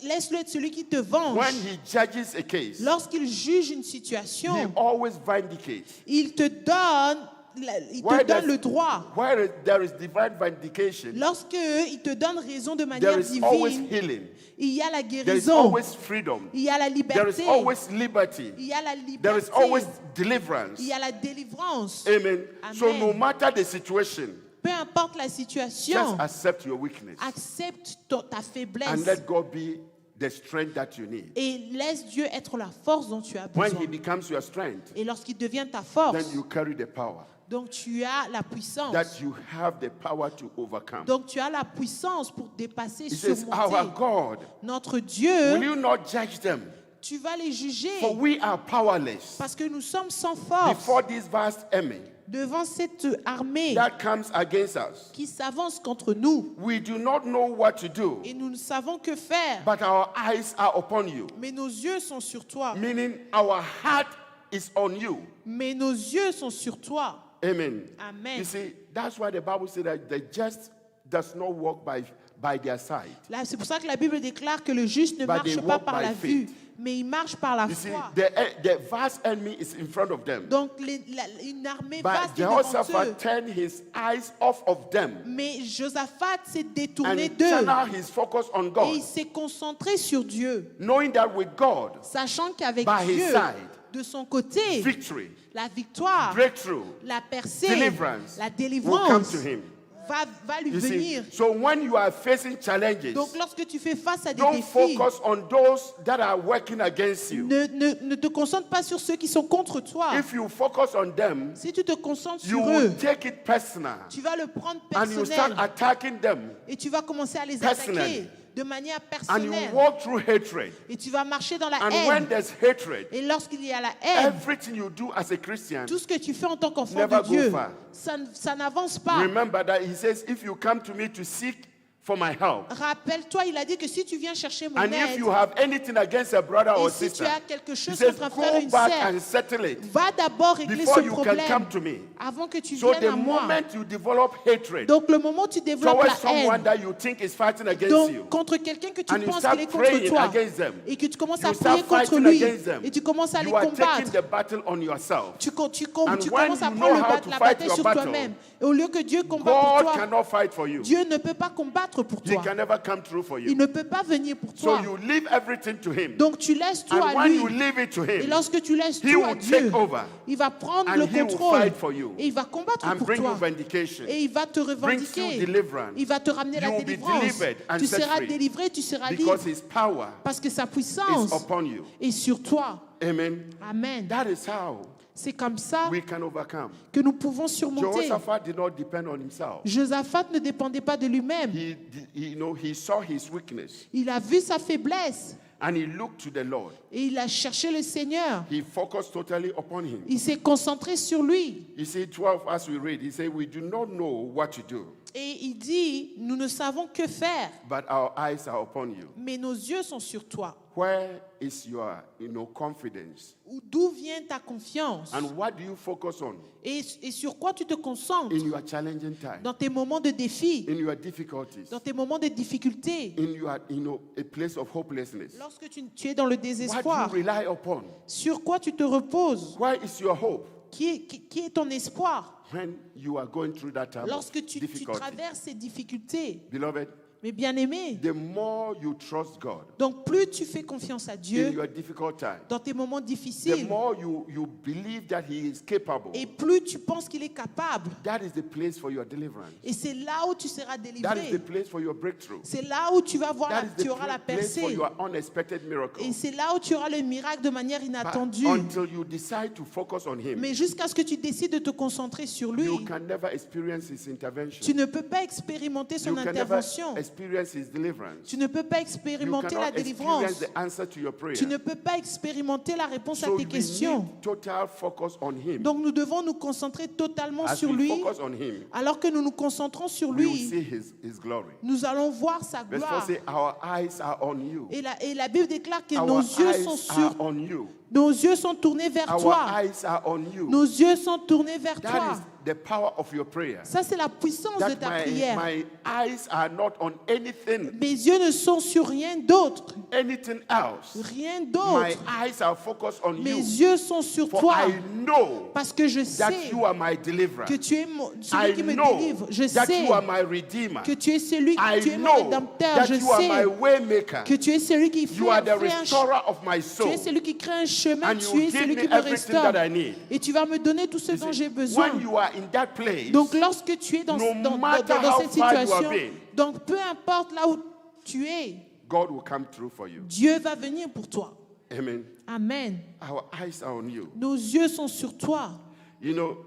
Laisse-le être celui qui te venge. When he judges a case, Lorsqu'il juge une he situation, always vindicates. il te donne le droit. Where there is divine vindication, Lorsque il te donne raison de manière there is always divine, healing. il y a la There is guérison, always freedom. il y a la There is liberté, always liberty. il y a la There is liberté, always deliverance. il y a la délivrance. Amen. So Amen. no matter the situation, Peu importe la just situation, accept your weakness accepte ta and faiblesse let God be the strength that you need. et laisse Dieu être la force dont tu as When besoin. he becomes your strength, Et lorsqu'il devient ta then force, you carry the power donc tu as la puissance. that you have the power to overcome. Donc tu as la puissance pour dépasser, He says, our surmonter. God, Notre will Dieu, you not judge them? tu vas les juger For we are powerless parce que nous sommes sans force before this vast army devant cette armée that comes against us. qui s'avance contre nous. We do not know what to do, Et nous ne savons que faire. but our eyes are upon you. Mais nos yeux sont sur toi. Meaning our heart is on you. Mais nos yeux sont sur toi. Amen. Amen. You see, that's why the Bible says that the just does not walk by their sight. Là, c'est pour ça que la Bible déclare que le juste ne But marche they pas walk par by la faith. vue, mais il marche par la You see, foi. the vast enemy is in front of them. Donc une armée But vaste est devant eux. Jehoshaphat turned his eyes off of them Mais Josaphat s'est and détourné d'eux channeled his focus on et God, il s'est concentré sur Dieu, knowing that with God, sachant qu'avec by his Dieu, side, de son côté, victory, la victoire, breakthrough, la percée, deliverance la will come délivrance to him. va lui You see, venir. so when you are facing challenges, Donc lorsque tu fais face à des don't défis, focus on those that are working against you. ne te concentre pas sur ceux qui sont contre toi. If you focus on them, Si tu te concentres you sur will eux, take it personal tu vas le prendre and you start personnel attacking them et tu vas commencer à les personally. attaquer de manière and you personnelle walk through hatred. et tu vas marcher dans la And when haine. there's hatred, Et lorsqu'il y a la haine, everything you do as a Christian, tout ce que tu fais en tant qu'enfant Never de Dieu, go far. ça n'avance pas. remember that he says, if you come to me to seek for my help. Rappelle-toi, il a dit que si tu viens chercher mon And if aide, you have anything against a brother or et si sister, tu as quelque he chose says, contre un frère ou go une back sœur, and settle it va d'abord régler before ce you can problème come to me. avant que tu So viennes the à moi. moment you develop hatred Donc le moment où tu développes towards la someone haine that you think is fighting against you, donc, contre quelqu'un que tu and you penses start qu'il est contre praying toi against them, et que tu commences you à start prier contre fighting lui against them, et tu commences à les you are taking combattre, the battle on yourself. tu And commences when à you prendre know how to la fight bataille your sur battle, toi-même. Et au lieu que Dieu combat pour God toi, cannot fight for you. Dieu ne peut pas combattre pour He toi. can never come through for Il you. ne peut pas venir pour So toi. you leave everything to him. Donc tu laisses tout And à when lui. you leave it to Et him, lorsque tu laisses he tout à will Dieu, take over il va prendre and le he will contrôle fight for you et il va combattre and pour bring you toi. vindication. Et il va te Brings you revendiquer. deliverance. Il va te ramener la You will be délivrance. delivered and Tu set seras free. délivré, tu seras Because libre. his power Parce que sa is puissance upon you. est sur toi. Amen. Amen. That is how C'est comme ça we can overcome. que nous pouvons surmonter. Jehoshaphat did not depend on himself. Josaphat ne dépendait pas de lui-même. He saw his weakness Il a vu sa faiblesse and he looked to the Lord. et il a cherché le Seigneur. He focused totally upon him. Il s'est concentré sur lui. You see, 12 as we read, he said, we do not know what to do, Et il dit, nous ne savons que faire, but our eyes are upon you. mais nos yeux sont sur toi. Where is your confidence? D'où vient ta confiance? And what do you focus on Et sur quoi tu te concentres in your challenging time, dans tes moments de défi, in your difficulties, dans tes moments de difficulté, in your a place of hopelessness? lorsque tu es dans le What désespoir? do you rely upon? Sur quoi tu te reposes? Where is your hope Qui est ton espoir when you are going through that time lorsque of tu difficulty? traverses ces difficultés? Beloved, Mais bien-aimé, the more you trust God donc plus tu fais confiance à in Dieu your difficult time, dans tes moments the difficiles more you believe that He is capable, et plus tu penses qu'il est capable, that is the place for your deliverance. et c'est là où tu seras That is délivré. the place for your breakthrough. C'est là où tu vas voir, That is tu auras la the place for percée. your unexpected miracle. Et c'est là où tu auras le miracle de manière But inattendue. until you decide to focus on Him, Mais jusqu'à ce que tu décides de te concentrer sur lui, you can never experience His intervention. tu ne peux pas expérimenter son You can never intervention. experience His deliverance. Tu ne peux pas You expérimenter la cannot délivrance. experience the answer to your prayer. Tu ne peux pas expérimenter la réponse à So tes we questions. need total focus on Him. Donc nous devons nous concentrer totalement As sur we lui. focus on Him, Alors que nous nous concentrons sur we will lui, see His glory. nous allons voir sa Verse 4 gloire. says, our eyes are on you. Et la Bible déclare que Our nos yeux sont eyes sur, are on you. nos yeux sont tournés vers Our toi. eyes are on you. Nos yeux sont tournés vers That toi. is the power of your prayer. Ça, c'est la puissance de That ta prière. my eyes are not on anything, Mes yeux ne sont sur rien d'autre. anything else. Rien My d'autre. eyes are focused on Mes you. yeux sont sur For toi. I know Parce que je that sais you are my deliverer. que tu es celui I qui me know délivre. Je that sais you are my redeemer. que tu es celui I tu es mon know rédempteur. that Je you are my sais way maker. que tu es celui qui fait You are the fait un restorer of my tu soul. es celui qui crée un chemin, And tu you es give celui me qui me everything restaure. that I need. Et tu vas me donner tout ce dont j'ai besoin. When you are in that place, Donc lorsque tu es dans, no dans matter how cette far you have situation, been, donc peu importe là où tu es, God will come through for you. Dieu va venir pour toi. Amen. Amen. Our eyes are on you. Nos yeux sont sur toi. You know,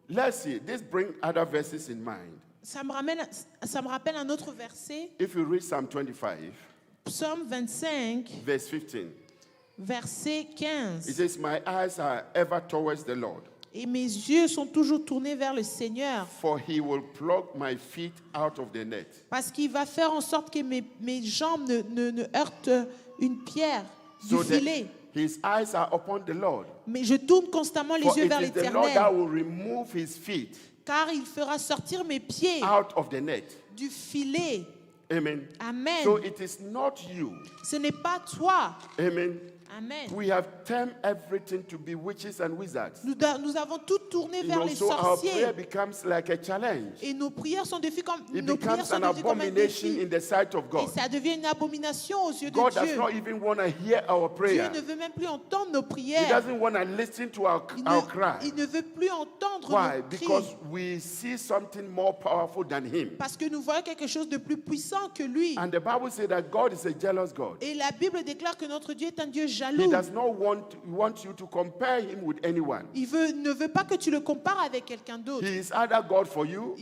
let's see. This brings other verses in mind. Ça me rappelle un autre verset, If you read Psalm 25, Psaume 25, verse 15, verset it 15. says, my eyes are ever towards the Lord, Et mes yeux sont toujours tournés vers le Seigneur, for he will pluck my feet out of the net. parce qu'il va faire en sorte que mes jambes ne heurtent une pierre du So that filet. his eyes are upon the Lord. Mais je tourne constamment les For yeux it vers is the Lord that l'Éternel, will remove his feet car il fera sortir mes pieds out of the net. du filet. Amen. Amen. So it is not you. Ce n'est pas toi. Amen. Amen. We have termed everything to be witches and wizards. Nous avons tout tourné You vers know, les so our prayer sorciers. becomes like a challenge. Et nos prières sont devenues comme, It nos prières becomes sont an devenues comme un abomination défi. in the sight of Et God. ça devient une abomination aux yeux de God does Dieu. not even want to hear our Dieu prayer. ne veut même plus entendre nos He prières. doesn't want to listen to our cry. Il ne veut plus entendre Why? nos cris. Because we see something more powerful than him. Parce que nous voyons quelque chose de plus puissant que lui. And the Bible says that God is a jealous God. Et la Bible déclare que notre Dieu est un Dieu He jaloux. does not want you to compare him with anyone. Il ne veut pas que tu le compares avec quelqu'un d'autre. He is either God for you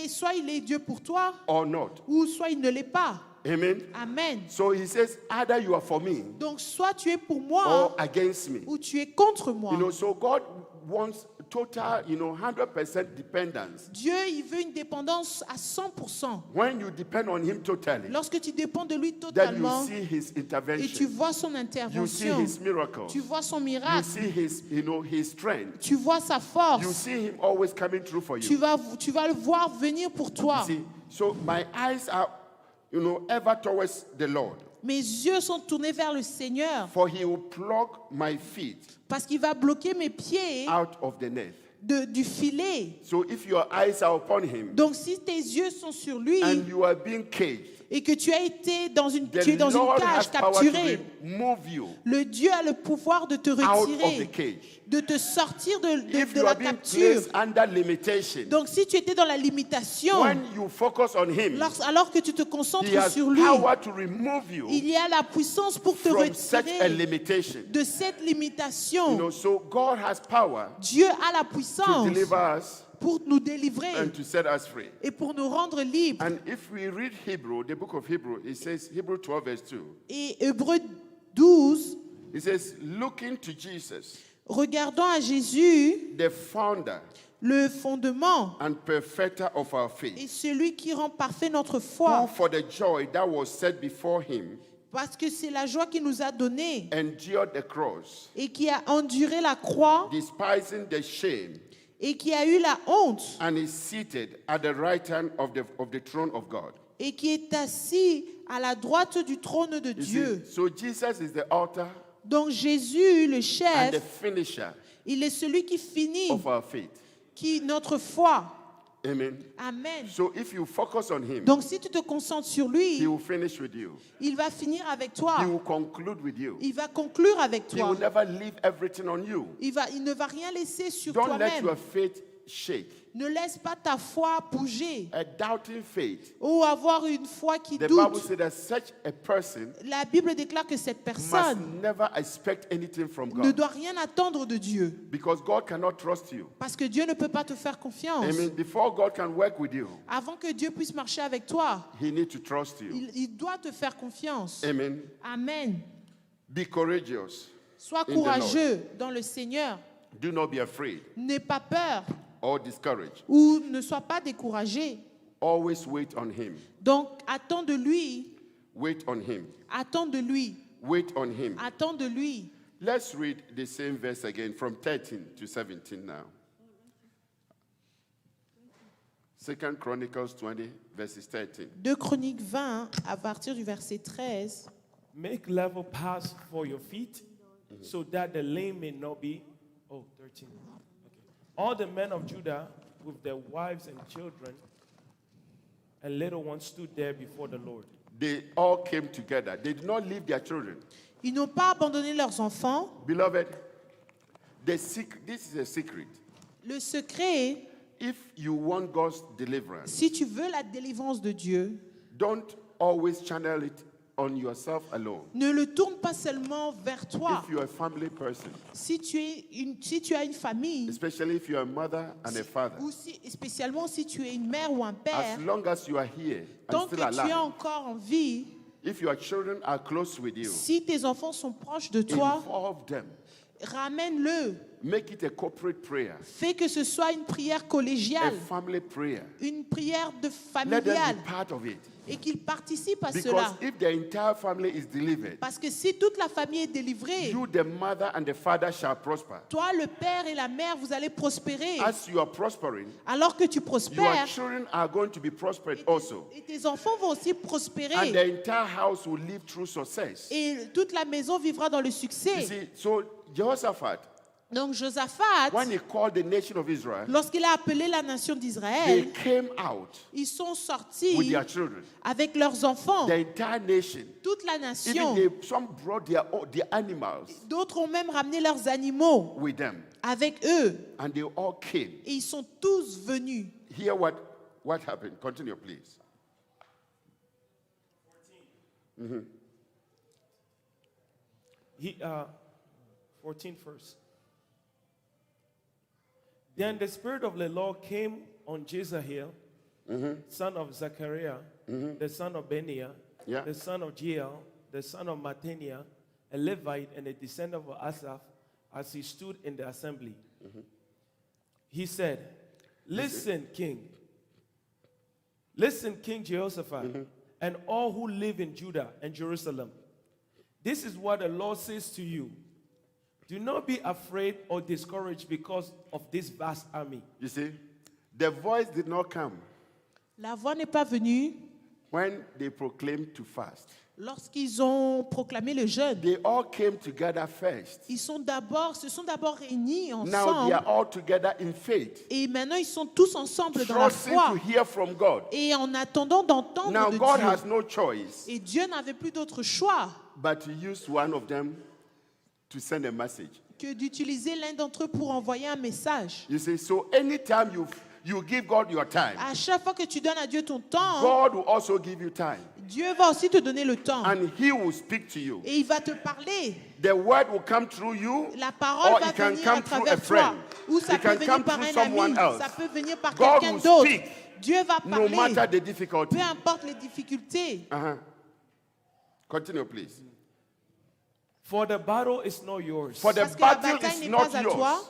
Soit il est Dieu pour toi, or not. ou soit il ne l'est pas. Amen. Amen. So he says either you are for me Donc soit tu es pour moi, or against me. ou tu es contre moi. You know, so God wants total, 100% dependence. Dieu, il veut une dépendance à 100%. When you depend on him totally, Lorsque tu dépends de lui then you totalement see his et tu intervention. vois son You see intervention, his miracles. tu vois son You miracle, see his strength. tu vois sa You force, see him always coming through for tu you. vas le voir venir pour toi. See, so my eyes are, ever towards the Lord. Mes yeux sont tournés vers le Seigneur For he will plug my feet parce qu'il va bloquer mes pieds out of the net. du filet. So if your eyes are upon him Donc si tes yeux sont sur lui and you are being caged, et que tu as été dans une, the tu es dans une Lord cage has power capturée, to remove you le Dieu a le pouvoir de te out of the retirer, cage. de te sortir de If you la are being capture. placed under limitation, Donc si tu étais dans la limitation, when you focus on him, alors que tu te he concentres has sur lui, power to remove you il y a la puissance pour te from such a retirer limitation. de cette limitation. So God has power Dieu a la to puissance deliver us pour nous délivrer and to set us free. et pour nous rendre libres. And if we read Hebrew, the book of Hebrew, it says, Hebrew 12 verse 2, Et Hébreux 12, it says, looking to Jesus, regardons à Jésus, the founder le fondement and perfecter of our et faith, celui qui rend parfait notre who foi, for the joy that was set before him parce que c'est la joie qu'il nous a donnée endured the cross, et qui a enduré la croix despising the shame, et qui a eu la honte and is seated at the right hand of the throne of God. et qui est assis à la droite du trône de You Dieu. see, so Jesus is the author Donc Jésus, le and the chef, finisher il est celui qui finit, of our faith. qui notre foi. Amen. Amen. So if you focus on him, Donc si tu te concentres sur he lui, will finish with you. il va finir avec He toi. will conclude with you. Il va conclure avec He toi. will never leave everything on you. Il ne va rien laisser sur Don't let toi-même. your faith shake. Ne laisse pas ta foi bouger A doubting faith. ou avoir une foi qui The Bible doute. says that such a person La Bible déclare que cette must personne never expect anything from ne God doit rien attendre de Dieu because God cannot trust you. parce que Dieu ne peut pas te faire confiance. Amen. Before God can work with you, Avant que Dieu puisse marcher avec toi, he needs to trust you. il doit te faire confiance. Amen. Amen. Be courageous. Sois In the courageux dans le Seigneur. Do not be afraid N'aie pas peur or discouraged. ou ne sois pas découragé. Always wait on him. Donc, attends de lui, Wait on him. attends de lui, Wait on him. attends de lui. Let's read the same verse again from 13 to 17 now. 2 Chronicles 20, verses 13. 2 Chroniques 20, à partir du verset 13. Make level paths for your feet, so that the lame may not be. Oh, 13. Okay. All the men of Judah, with their wives and children and little ones, stood there before the Lord. They all came together. They did not leave their children. Ils n'ont pas abandonné leurs enfants. Beloved, this is a secret. Le secret, If you want God's deliverance, si tu veux la délivrance de Dieu, don't always channel it on yourself alone. ne le tourne pas seulement vers toi. If you're a family person, Si tu as une famille, especially if you're a mother and a father, ou spécialement si tu es une mère ou un père, as long as you are here and tant still que tu es alive, encore en vie, if your children are close with you, si tes enfants sont proches de toi, involve them. ramène-le. Make it a corporate prayer, Fais que ce soit une prière a collégiale, family prayer. une prière de Let them familiale, be part of it. et qu'ils participent à Because cela. if the entire family is delivered, Parce que si toute la famille est délivrée, you, the mother and the father, shall prosper. toi, le père et la mère, vous allez prospérer. As you are prospering, Alors que tu your prospères, children are going to be prospered also. et tes enfants vont aussi And prospérer. the entire house will live through success. Et toute la maison vivra dans le You succès. see, so Jehoshaphat, Donc Josaphat, when he called the nation of Israel, lorsqu'il a appelé la nation they d'Israël, came out ils sont with sortis their children. avec leurs enfants. The entire nation. Toute la Even nation. some brought their animals D'autres ont même ramené leurs animaux with them. avec eux. And they all came. Et ils sont tous venus. Hear what happened. Continue, please. He, 14 first. Then the Spirit of the Lord came on Jezahel, son of Zechariah, the son of Beniah, Yeah. the son of Jeiel, the son of Mattaniah, a Levite and a descendant of Asaph, as he stood in the assembly. he said, Listen, King. Listen, King Jehoshaphat, and all who live in Judah and Jerusalem. This is what the Lord says to you. Do not be afraid or discouraged because of this vast army. You see, the voice did not come La voix n'est pas venue when they proclaimed to fast. lorsqu'ils ont proclamé le jeûne. They all came together first. Ils se sont d'abord réunis Now they ensemble. are all together in faith, Et maintenant, ils sont tous ensemble dans la trusting foi. to hear from God. Et en attendant d'entendre Now de God Dieu. has no choice Et Dieu n'avait plus d'autre choix but to use one of them to send a message. que d'utiliser l'un d'entre eux pour envoyer un message. You see, so anytime you give God your time, À chaque fois que tu donnes à Dieu ton temps, God will also give you time. Dieu va aussi te donner le temps. And He will speak to you. Et il va te parler. The word will come through you, La parole or va it can venir à come through a travers toi. friend. Ou ça It peut can venir come par through un ami. someone else. Ça peut venir par God quelqu'un will d'autre. speak, Dieu va no matter parler. the difficulty. Peu importe les difficultés. Continue, please. For the battle is not yours, For the Parce que la battle bataille is n'est not pas à yours, toi,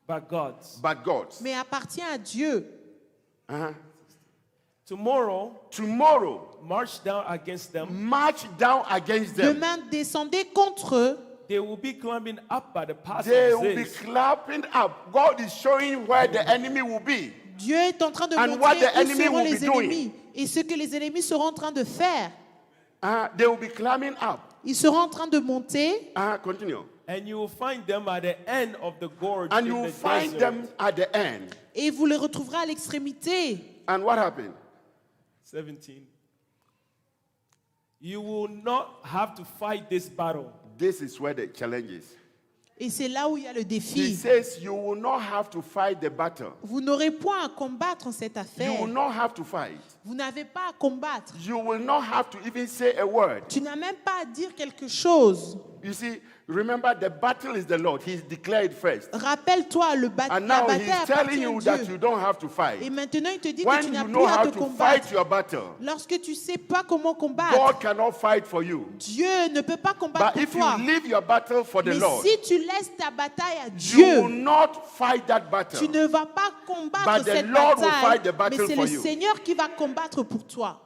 but God's. but God's. mais appartient à Dieu. Tomorrow, Tomorrow, march down against them. march down against them. Demain, descendez contre eux. They will be climbing up by the pass They of will be Ziz. clapping up. God is showing where the enemy will be. Dieu est en train de And what montrer the où enemy seront will les be doing. ennemis et ce que les ennemis seront en train de faire. They will be climbing up. Ils seront en train de monter Continue. And you will find them at the end of the gorge And in you will the find desert. them at the end. et vous les retrouverez à l'extrémité. And what happened? 17. You will not have to fight this battle. This is where the challenge is. Et c'est là où il y a le He défi. says you will not have to fight the battle. Vous n'aurez point à combattre en cette You affaire. will not have to fight. Vous n'avez pas à combattre. You will not have to even say a word. Tu n'as même pas à dire quelque chose. You see, remember the battle is the Lord. He's declared first. Rappelle-toi, And la now bataille he's telling appartient you à that Dieu. you don't have to fight. Et maintenant, il te dit que When tu n'as you plus know à how te to combattre. fight your battle, Lorsque tu sais pas comment combattre, God cannot fight for you. Dieu ne peut pas combattre But pour if toi. you leave your battle for the Mais Lord, si tu laisses ta bataille à you Dieu, will not fight that battle. tu ne vas pas combattre But the cette Lord will bataille, fight the mais battle c'est for le you. Seigneur qui va combattre pour toi.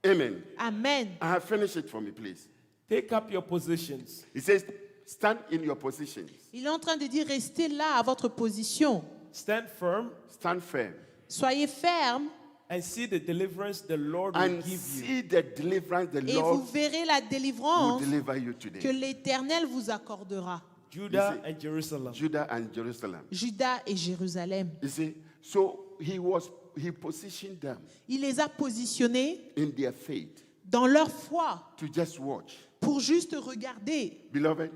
Amen. Amen. Finish it for me, please. Take up your positions. He says, stand in your positions. Il est en train de dire, restez là à votre position. Stand firm Stand firm. Soyez ferme and see the deliverance the Lord will And give you. see the deliverance the et vous Lord verrez la will délivrance deliver you que today. l'Éternel vous accordera. Judah You see- and Jerusalem. Judah and Jerusalem. Juda et Jérusalem. You see, so he positioned them Il les a positionnés in their faith dans leur foi to just watch. pour juste regarder. Beloved,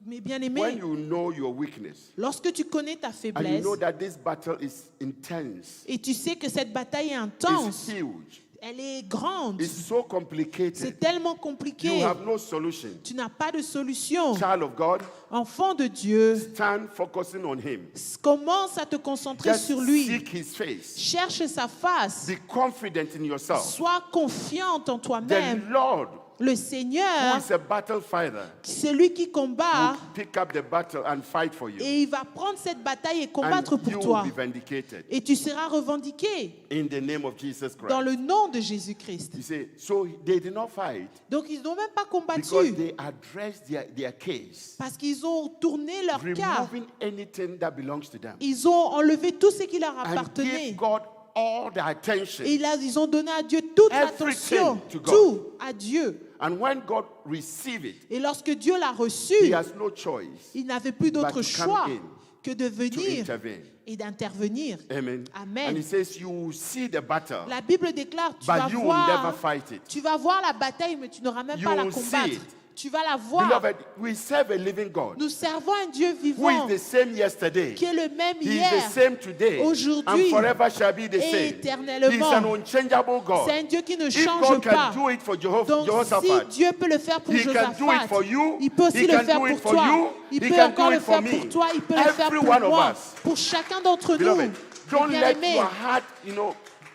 Mes bien when aimés, you know your weakness lorsque tu connais ta and you faiblesse know that this battle is intense, et tu sais que cette bataille est it's intense, huge, elle est grande, it's so c'est complicated, tellement you compliqué, have no solution. tu n'as pas de solution. Child of God, Enfant de Dieu, stand focusing on him. commence à te concentrer Just sur lui. seek his face. Cherche sa face. Be confident in yourself. Sois confiante en The toi-même. Lord, Le who Seigneur, is a battle fighter, celui qui combat, will pick up the battle and fight for you. et il va prendre cette bataille et And combattre you pour will toi. be vindicated Et tu seras revendiqué in the name of Jesus dans Christ. le nom de Jésus-Christ. You see, so they did not fight Donc ils n'ont même pas because combattu they addressed their case, parce qu'ils ont tourné leur cas. removing anything that belongs to them, Ils ont enlevé tout ce qui leur and appartenait. give God all the attention. Et là, ils ont donné à Dieu toute Everything l'attention, to God. tout à Dieu. And when God received it, Et lorsque Dieu l'a he reçu, has no choice il n'avait plus d'autre but to come choix in que de to venir intervene. et d'intervenir. Amen. Amen. And he says, you will see the battle, La Bible déclare, tu vas but you will never voir, fight it. tu vas voir la bataille, mais tu n'auras même You pas la will see combattre. it. Tu vas la voir. Beloved, we serve a living God Nous servons un Dieu who vivant is the same yesterday. qui est le même He is hier, the same today aujourd'hui and forever shall be the et same. éternellement. He is an unchangeable God. C'est un Dieu qui ne If change God pas. can do it for Donc si Jehoshaphat, Dieu peut le faire pour He can do it Josaphat, for you. il peut aussi He le can faire do it pour for toi. you. Il He peut can encore do le it for faire me. pour toi. Il peut le faire Every pour one of moi. us. Pour chacun d'entre nous. Beloved, don't Mes let bien-aimés, your heart,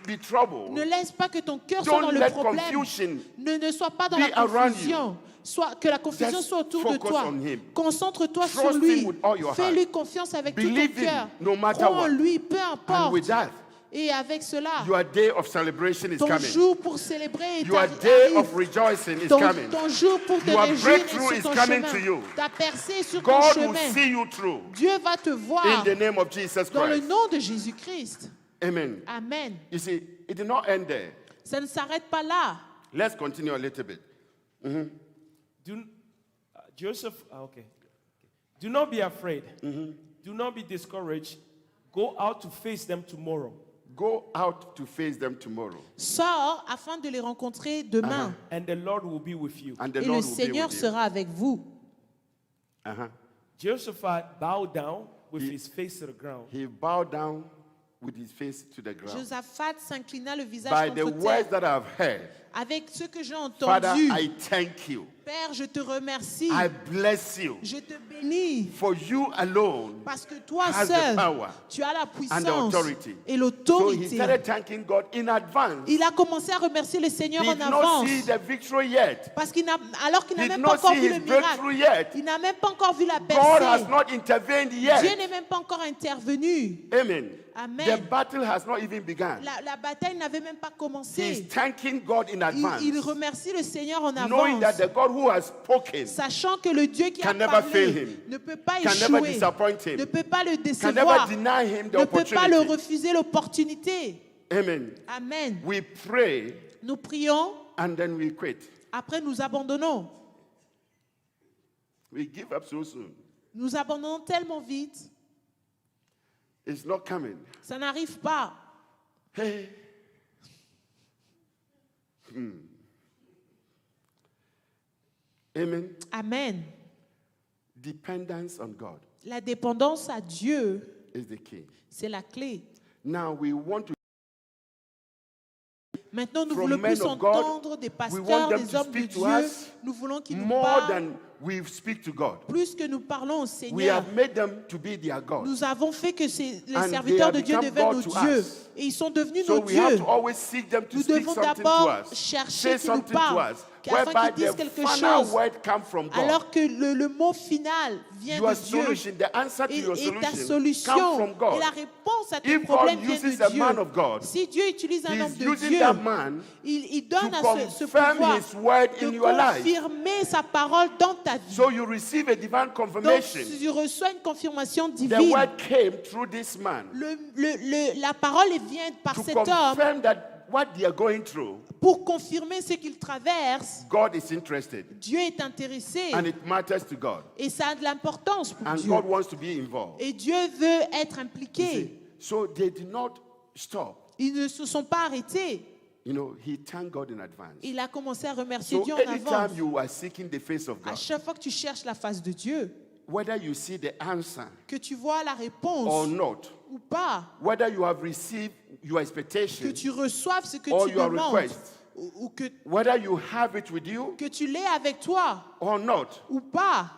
be troubled. ne laisse pas que ton cœur soit dans Don't le let problème. confusion Ne sois pas dans be la around confusion. Que la confusion Just soit autour de focus toi. on him. Concentre-toi Trust sur lui. him with all your Fais-lui heart. confiance avec Believe tout ton him, cœur. no matter Crois en what. lui, peu And importe. with that, Et avec cela, your day of celebration is ton coming. jour pour célébrer Your day arrive. of rejoicing is Ton, coming. ton jour pour te Your réjouir breakthrough est is sur ton coming chemin. to you. Ta percée est sur ton God will chemin. see you through Dieu va te voir in the name of Jesus dans le Christ. nom de Jésus-Christ. Amen. Amen. You see, it did not end there. Ça ne s'arrête pas là. Let's continue a little bit. Joseph, okay. Do not be afraid. Do not be discouraged. Go out to face them tomorrow. Go out to face them tomorrow. Sors afin de les rencontrer demain. And the Lord will be with you. And the Et Lord le will Seigneur be with you. sera avec vous. Josephat bowed down with his face to the ground. He bowed down with his face to the ground. Josaphat s'inclina le visage By the contre words terre. that I've heard, Avec ce que j'ai Father, entendu, I thank you. Père, je te remercie. I bless you. Je te bénis. For you alone Parce que toi has the seul, power tu as la and the puissance authority. et So he l'autorité. started thanking God in advance. Il a commencé à remercier le Seigneur He en did not avance. see the victory yet. Parce alors qu'il n'a He did même pas not encore see vu his le miracle. breakthrough yet. Il n'a même pas encore vu la God has percée. not intervened Dieu yet. n'est même pas encore intervenu. Amen. Amen. The battle has not even begun. La bataille n'avait même pas He's commencé. thanking God in advance, Il remercie le Seigneur en knowing that avance. the God who has spoken Sachant que le Dieu qui a can never fail parlé him, ne peut pas can never échouer, disappoint him, ne peut pas le can never décevoir, deny him the ne peut pas le opportunity. refuser l'opportunité. Amen. Amen. We pray Nous prions, and then we quit. après nous abandonnons. We give up so soon. Nous abandonnons tellement vite, It's not coming. ça n'arrive pas. Hey. Amen. Amen. Dependence on God La dépendance à Dieu, is the key. c'est la clé. Now we want to Maintenant, nous From voulons men plus of God, entendre des we want pasteurs, them des to hommes de speak to Dieu. us Nous voulons qu'ils nous more parlent than we speak to God. plus que nous parlons au We Seigneur. have made them to be their God. Nous avons fait que les And serviteurs they de Dieu have deviennent nos become God to dieux. us. Et ils sont devenus So nos we have dieux. to always seek them to Nous speak devons something to d'abord us, chercher say qu'ils nous something to parlent, us, afin whereby qu'ils disent the quelque final chose. word comes from God. Alors que le mot final vient Your de Dieu. solution, the answer to your Et ta solution solution comes from God. et la réponse à tes If God problèmes vient uses de a Dieu. man of God, Si Dieu utilise un homme He's de using Dieu, that man il donne to à ce confirm pouvoir His word in de your life. confirmer sa parole dans ta vie. So you receive a divine Donc, confirmation. tu reçois une confirmation The divine. word came through this man La parole vient par to cet homme confirm that what they are going through, pour confirmer ce qu'il traverse. God is interested Dieu est intéressé and it matters to God. et ça a de l'importance pour And Dieu. God wants to be involved. Et Dieu veut être You impliqué. see, so they did not stop. Ils ne se sont pas arrêtés. You know, he thanked God in advance. Il a commencé à remercier So Dieu en anytime avance. you are seeking the face of À God, chaque fois que tu cherches la face de Dieu, whether you see the answer que tu vois la or réponse not, ou pas, whether you have received your que expectation tu reçoives ce que or tu your demandes, request, ou whether you have it with you que tu l'aies avec toi or not, ou pas,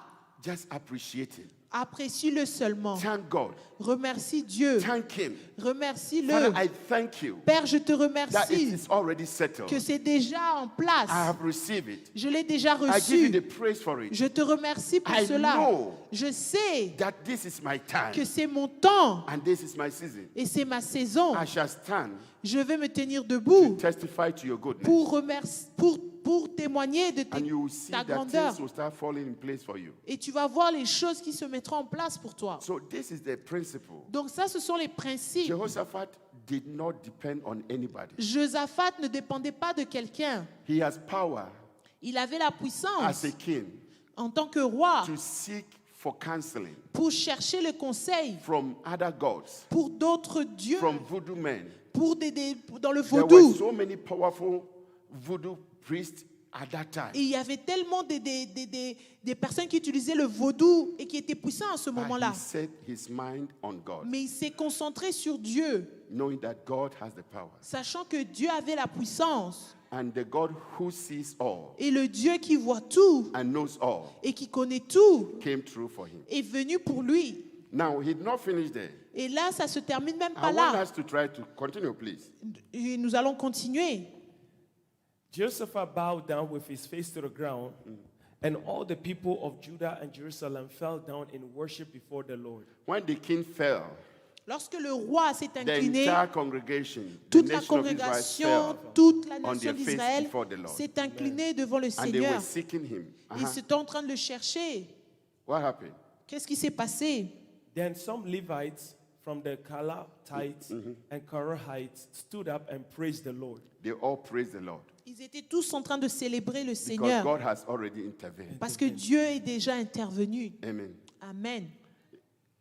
just appreciate it. apprécie-le seulement. Thank God. Remercie Dieu. Thank Him. Remercie-le. Father, I thank you Père, je te that it remercie is already settled. que c'est déjà en place. I have received it. Je l'ai déjà I give you reçu. the praise for it. Je te remercie pour I cela. know Je sais that this is my time que c'est mon temps and this is my season. et c'est ma saison. I shall stand Je vais me tenir to debout testify to your goodness. pour témoigner de And you will see ta that grandeur. things will start falling in place for you. Et tu vas voir les choses qui se mettront en place pour toi. So this is the principle. Donc ça, ce sont les principes. Jehoshaphat did not depend on anybody. Josaphat ne dépendait pas de quelqu'un. He has power Il avait la as puissance a king en tant que roi to seek for counseling pour chercher le conseil from other gods, pour d'autres dieux, from voodoo men. dans le There were vaudou. so many powerful voodoo priests at that time. Et il y avait tellement des personnes qui utilisaient le vaudou et qui étaient puissants à ce But moment-là. he set his mind on God, Mais il s'est concentré sur Dieu, knowing that God has the power. sachant que Dieu avait la puissance. And the God who sees all Et le Dieu qui voit tout and knows all et qui connaît tout came true for him. est venu pour lui. Now, he did not finish there. Et là, ça se termine même I pas want là. us to try to continue, please. Et nous allons continuer. Joseph bowed down with his face to the ground And all the people of Judah and Jerusalem fell down in worship before the Lord. When the king fell, Lorsque le roi s'est the incliné, entire congregation, the toute la nation of Israel congrégation, fell toute la on nation their face d'Israël before the Lord. s'est inclinée devant le And they were Seigneur. seeking him. Ils étaient en train de le chercher. What happened? Qu'est-ce qui s'est passé? Then some Levites from the Kalathites and Korahites stood up and praised the Lord. They all praised the Lord. Ils étaient tous en train de célébrer le Because Seigneur God has already intervened. parce que Dieu est déjà intervenu. Amen. Amen.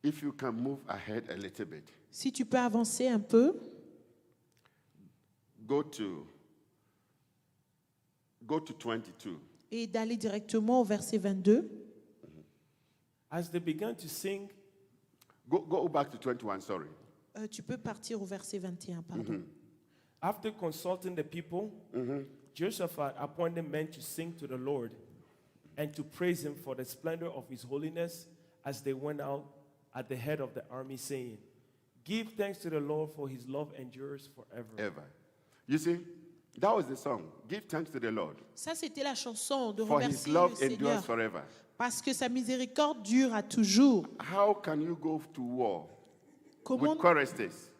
If you can move ahead a little bit, Si tu peux avancer un peu, go to 22. et d'aller directement au verset 22. As they began to sing, Go back to 21, sorry. Tu peux partir au verset 21, pardon. after consulting the people, Jehoshaphat appointed men to sing to the Lord and to praise him for the splendor of his holiness as they went out at the head of the army, saying, Give thanks to the Lord, for his love endures forever. Ever. You see, that was the song. Give thanks to the Lord. Ça, c'était la chanson de For his remercier love le endures Seigneur forever. parce que sa miséricorde dure à toujours. How can you go to war Comment, with choristers?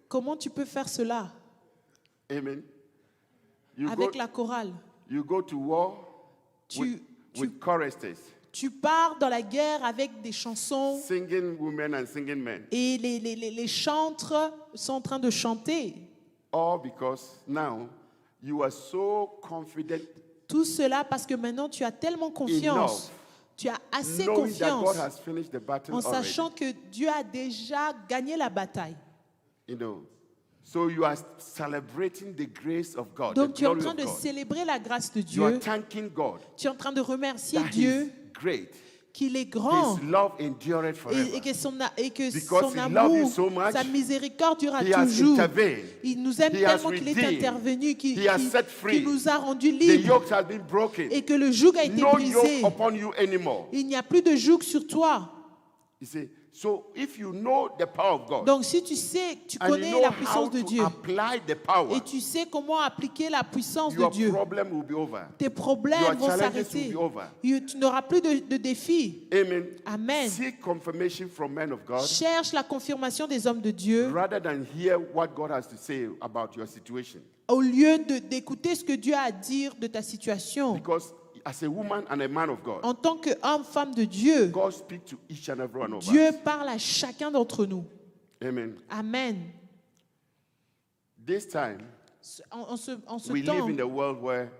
comment tu peux faire cela Amen. You avec la chorale? go to war Tu, with choristers, tu pars dans la guerre avec des chansons singing women and singing men. et les chantres sont en train de chanter. All because now you are so confident, Tout cela parce que maintenant tu as tellement confiance. Tu as assez knowing that God confiance has finished the battle en already. sachant que Dieu a déjà gagné la bataille. You know, so you are celebrating the grace of God, Donc the tu es en glory train of de God. célébrer la grâce de You are Dieu. thanking God Tu es en train de remercier that Dieu He's great. qu'il est grand His love endureth et forever. que Because son he loved you amour, so much, sa miséricorde durera He has toujours. intervened. Il nous aime He has tellement qu'il est redeemed. intervenu, He has set free. qu'il nous a rendus The libres yoke has been broken. et que le joug a été No brisé. yoke upon you anymore. Il n'y a plus de joug sur toi. You see, so if you know the power of God Donc si tu sais, tu and you connais know la how puissance de to Dieu apply the power, et tu sais comment appliquer la puissance de your Dieu, problem will be over. tes problèmes Your vont challenges s'arrêter. will be over. Tu n'auras plus de défis. Amen. Amen. Seek confirmation from men of God Cherche la confirmation des hommes de Dieu rather than hear what God has to say about your situation. au lieu d'écouter ce que Dieu a à dire de ta situation. Because as a woman and a man of God, En tant qu'homme, femme de Dieu, God speaks to each and every one of Dieu us. parle à chacun d'entre nous. Amen. Amen. This time, En ce we temps, live in a world where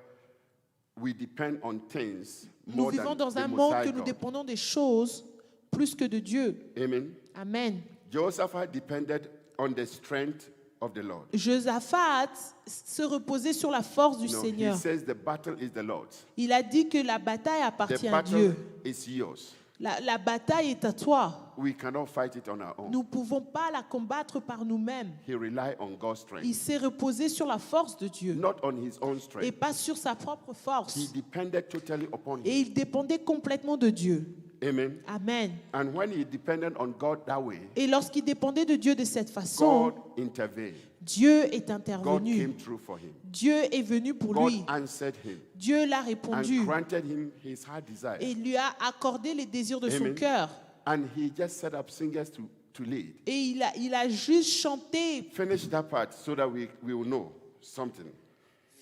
we depend on things nous more vivons than dans the un Most monde High que nous God. dépendons des choses plus que de Dieu. Amen. Amen. Jehoshaphat depended on the strength of the Lord. Josaphat se reposait sur la force du No, he Seigneur. says the battle is the Lord's. Il a dit que la bataille The appartient à battle Dieu. is yours. La bataille est à toi. We cannot fight it on our own. Nous ne pouvons pas la combattre par nous-mêmes. He relied on God's Il strength, s'est reposé sur la force de Dieu not on his own et strength. pas sur sa propre He force. depended totally upon Et him. il dépendait complètement de Dieu. Amen. Amen. And when he depended on God that way, Et lorsqu'il dépendait de Dieu de cette façon, God intervened. Dieu est God intervenu. came through for him. Dieu est venu pour God lui. answered him Dieu l'a and répondu granted him his heart desire. et lui a accordé les désirs de son Amen. cœur. And he just set up singers to lead. Et il a juste chanté. Finish that part so that we will know something.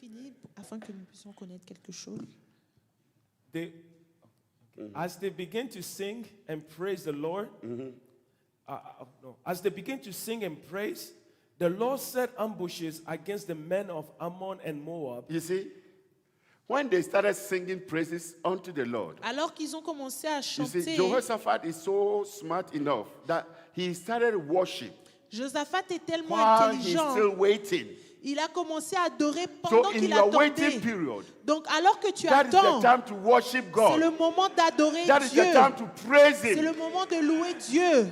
Fini afin que nous puissions connaître quelque chose. As they begin to sing and praise the Lord, as they begin to sing and praise, the Lord set ambushes against the men of Ammon and Moab. You see, when they started singing praises unto the Lord, Alors qu'ils ont commencé à you see, chanter, Jehoshaphat is so smart enough that he started worship Josaphat est tellement while he's intelligent. still waiting. Il a commencé à adorer So pendant in qu'il your attendait. waiting period, Donc alors que tu that is the attends, time to worship c'est le God. moment d'adorer That is Dieu. the time to praise C'est le him. moment de louer Dieu.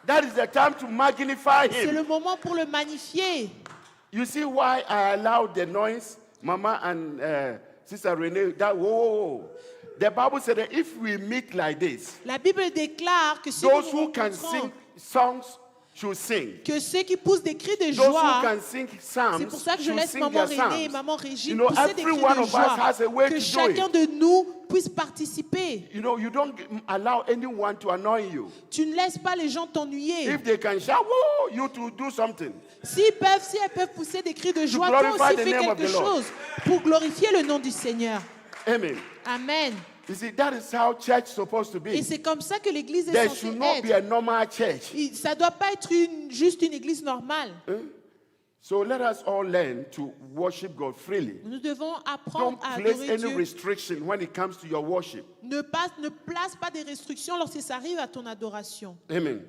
That is the time to magnify C'est le him. moment pour le magnifier. You see why I allowed the noise, Mama and Sister Renee, that whoa. The Bible said that if we meet like this, La Bible déclare que si those nous who nous can rencontrons, sing songs should sing. Que ceux qui poussent des cris de Those who joie, can sing psalms c'est pour ça que je should laisse sing maman their Renée et psalms. maman Régine You know, pousser des every cris one de of us joie. has a way Que to do chacun it. de nous puisse participer. You know, you don't allow anyone to annoy you. Tu ne laisses pas les gens t'ennuyer. If they can shout, woo, you to do something. Si elles peuvent pousser des cris de joie, toi glorify aussi the fais name of quelque the Lord. chose pour glorifier le nom du Seigneur. Amen. Amen. You see, that is how church is supposed to Et be. c'est comme ça que l'église est There censée should not be être. a normal church. Ça ne doit pas être juste une église normale. So let us all learn to worship God freely. Nous devons Don't apprendre à place adorer any Dieu. restriction when it comes to your worship. Ne place pas des restrictions lorsque ça arrive à ton adoration. Amen.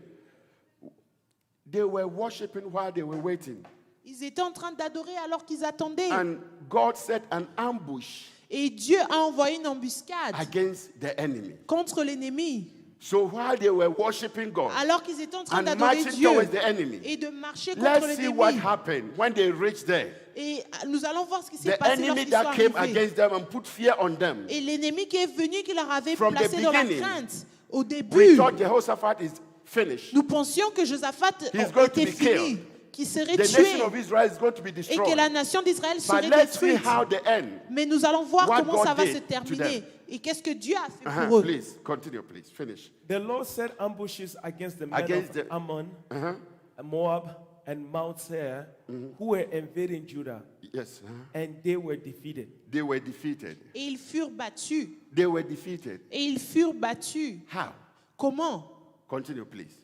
They were worshiping while they were waiting. Ils étaient en train d'adorer alors qu'ils attendaient. And God set an ambush Et Dieu a envoyé une embuscade against the enemy. contre l'ennemi. So while they were worshiping God Alors qu'ils étaient en train and d'adorer marching Dieu towards the enemy, et de marcher contre let's see what l'ennemi. happened when they reached there. Et nous allons voir ce qui s'est The passé enemy lorsqu'ils sont that came arrivés. against them and put fear on them. Et l'ennemi qui est venu, qui leur avait From the placé dans la beginning, crainte. Au We début, thought Jehoshaphat is finished. nous pensions que Josaphat He's going to était be fini, killed. qu'il serait The tué nation of Israel is going to be et que destroyed. la nation d'Israël But serait let's see détruite. how the end. Mais nous allons voir What comment ça God va se did to terminer. them. Et qu'est-ce que Dieu a fait pour eux. Please continue, please finish. The Lord set ambushes against the men Against of the- Ammon, and Moab, and Mount Seir, who were invading Judah, Yes, and they were defeated. they were defeated. Et ils furent battus. They were defeated. Et ils furent battus. How? Comment? Continue, please.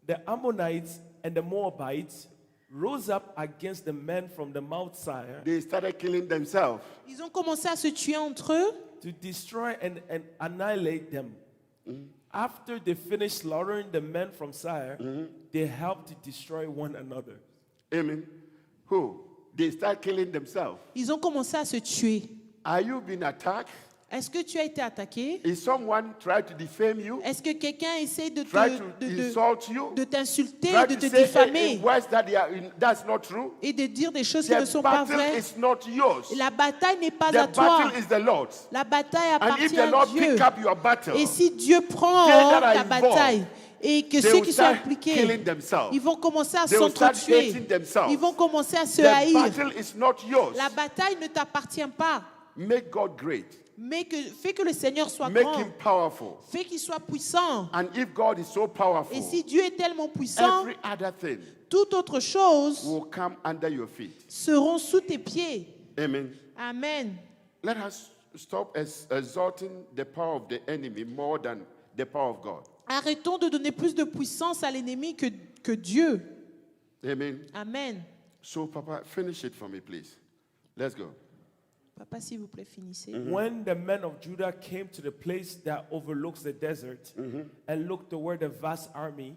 The Ammonites and the Moabites rose up against the men from the Mount Seir They started killing themselves. Ils ont commencé à se tuer entre eux to destroy and annihilate them. After they finished slaughtering the men from Seir, they helped to destroy one another. Amen. Who? They start killing themselves. Ils ont commencé à se tuer. Are you being attacked? Est-ce que tu as été attaqué? Is someone trying to defame you? Est-ce que quelqu'un essaie de Try to insult you? de t'insulter, Try de to te say diffamer in words that that's not true? et de dire des choses qui ne The sont pas battle vraies? is not yours. La bataille n'est pas à The toi. battle is the Lord's. La bataille And if appartient the à Lord Dieu. pick up your battle, Et si Dieu prend They that are ta bataille et que they ceux will qui sont start impliqués, killing themselves. ils vont commencer à They will start s'entretuer. hating themselves. Ils vont commencer à se The haïr. battle is not yours. La bataille ne t'appartient pas. Make God great. Mais fais que le Seigneur soit Make grand. him powerful. Fais qu'il soit puissant. And if God is so powerful, Et si Dieu est tellement puissant, every other thing toute autre chose will come under your feet. seront sous tes pieds. Amen. Amen. Let us stop exalting the power of the enemy more than the power of God. Arrêtons de donner plus de puissance à l'ennemi que Dieu. Amen. Amen. So, Papa, finish it for me, please. Let's go. Papa, s'il vous plaît, finissez. When the men of Judah came to the place that overlooks the desert and looked toward the vast army,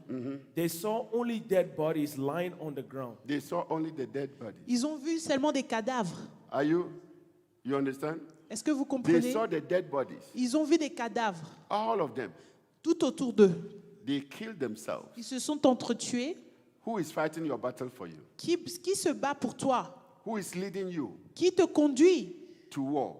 they saw only dead bodies lying on the ground. They saw only the dead bodies. Ils ont vu seulement des cadavres. You understand? Est-ce que vous They comprenez? saw the dead bodies. Ils ont vu des cadavres All of them. tout autour d'eux. They killed themselves. Ils se sont entretués. Who is fighting your battle for you? Qui se bat pour toi? Who is leading you Qui te conduit to war?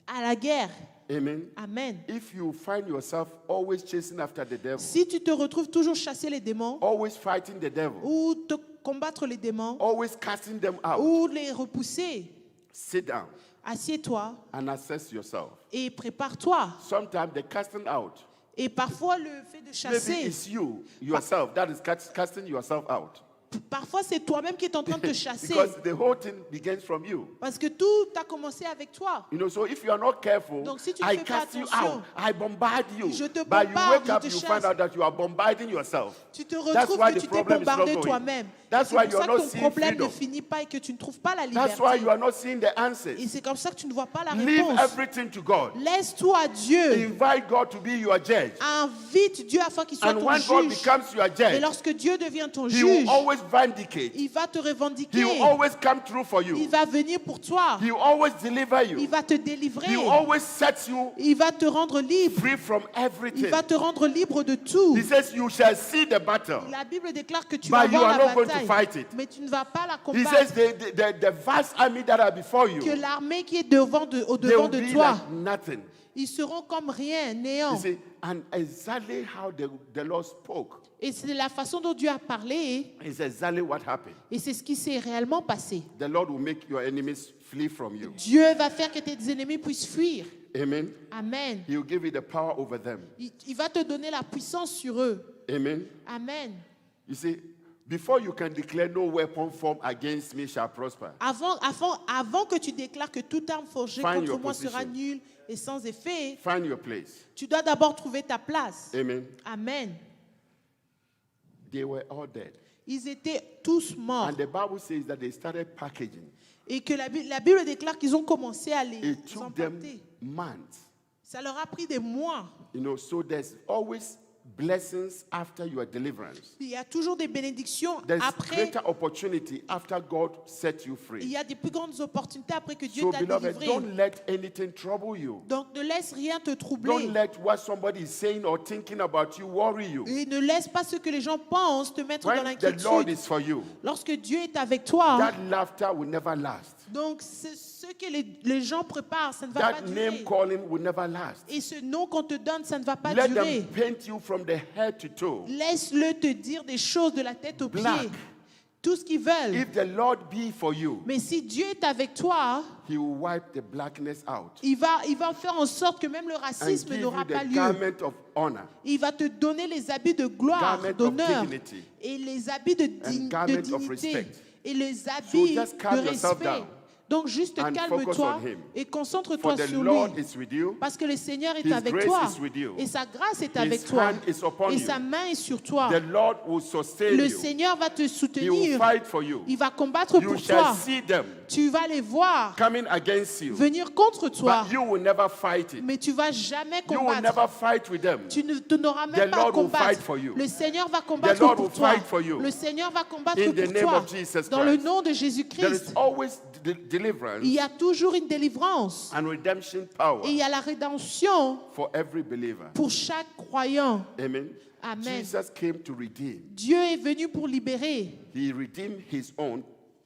à la guerre? Amen. Amen. If you find yourself always chasing after the devil, Si tu te retrouves toujours chasser les démons always fighting the devil, ou te combattre les démons always casting them out, ou les repousser, sit down assieds-toi and assess yourself. et prépare-toi. Sometimes the casting out, Et parfois, le fait de maybe chasser, it's you, yourself, that is casting yourself out. parfois c'est toi-même qui es en train de te chasser. Because the whole thing begins from you. Parce que tout a commencé avec toi. You know, so if you are not careful, Donc, si tu I fais pas cast you attention, out, I bombard you. je te But you bombarde, wake up, je te you find chasse. out that you are bombarding yourself. Tu te That's retrouves why que the tu t'es problem is not bombardé going. toi-même. That's C'est why pour you are ça not que ton seeing problème ne freedom. finit pas et que tu ne trouves pas la That's why liberté. you are not seeing the answers. Et c'est comme ça que tu ne vois pas la Leave réponse. everything to God. Laisse-toi à Dieu. Invite God to be your judge. Invite Dieu afin qu'il soit And ton when God juge. becomes your Et judge, lorsque Dieu devient ton He juge, will always vindicate. il va te He revendiquer. will always come through for Il you. va venir pour toi. He will always deliver Il you. va te délivrer. He will always set you Il va te rendre libre. free from Il everything. va te rendre libre de tout. He says, you shall see the battle. La Bible déclare que tu But vas you voir are la not going to bataille, fight it. mais tu ne vas pas la He says, combattre. the vast army that are before you, Que l'armée qui est au they devant will de be toi, like nothing. Ils seront comme rien, néant. You see, and exactly how the Lord spoke Et c'est la façon dont Dieu a parlé. is exactly what happened. Et c'est ce qui s'est réellement passé. The Lord will make your enemies flee from you. Dieu va faire que tes ennemis puissent fuir. Amen. Amen. He will give you the power over them. Il va te donner la puissance sur eux. Amen. Amen. You see, before you can declare no weapon formed against me shall prosper, Avant que tu déclares que toute arme forgée Find contre your moi sera position. nulle et sans effet, find your place. tu dois d'abord trouver ta place. Amen. Amen. They were all dead. Ils étaient tous morts. And the Bible says that they started packaging. Et que la Bible déclare qu'ils ont commencé à les It took them empaqueter. months. Ça leur a pris des mois. You know, so there's always blessings after your deliverance. Il y a toujours des bénédictions There's après. greater opportunity after God set you Il free. y a des plus grandes opportunités après que Dieu So, t'a beloved, délivré. don't let anything trouble you. Donc ne laisse rien te troubler. Don't let what somebody is saying or thinking about you worry you. Et ne laisse pas ce que les gens pensent te mettre dans When the Lord l'inquiétude. is for you, Lorsque Dieu est avec toi, that laughter will never last. donc ce que les gens préparent, ça ne va pas That durer. name calling will never last. Et ce nom qu'on te donne, ça ne va pas Let durer. them paint you from the head to toe. Laisse-le te dire des choses de la tête aux Black. pieds. Tout ce qu'ils veulent. If the Lord be for you, Mais si Dieu est avec toi, He will wipe the blackness out il va faire en sorte que même le and racisme give n'aura you pas the lieu. garment of honor, Il va te donner les habits de gloire, garment of d'honneur, dignity, et les habits de and garment of dignité, respect. et les habits just calm de yourself respect. down Donc juste and focus calme-toi on him. et For concentre-toi the sur Lord lui. is with you, Parce que le Seigneur est His avec grace toi. is with you. Et sa grâce est His avec toi. hand is upon Et you. sa main est sur toi. the Lord will sustain Le you. Seigneur va te He will soutenir. fight for you. Il va combattre You pour shall toi. see them Tu vas les voir coming against you, venir contre toi. but you will never fight it. Mais tu vas jamais You will combattre. never fight with them. Tu n'auras The même pas à Lord will fight combattre. for you. Le Seigneur va combattre Lord pour will toi. fight for you. Le Seigneur va combattre In the pour name toi. of Jesus Dans le Christ. nom de There Jésus-Christ, is always deliverance il y a toujours une délivrance. and redemption power Et il y a la rédemption for every believer. pour chaque croyant. Amen. Amen. Jesus came to redeem. Dieu est venu pour libérer. He redeemed his own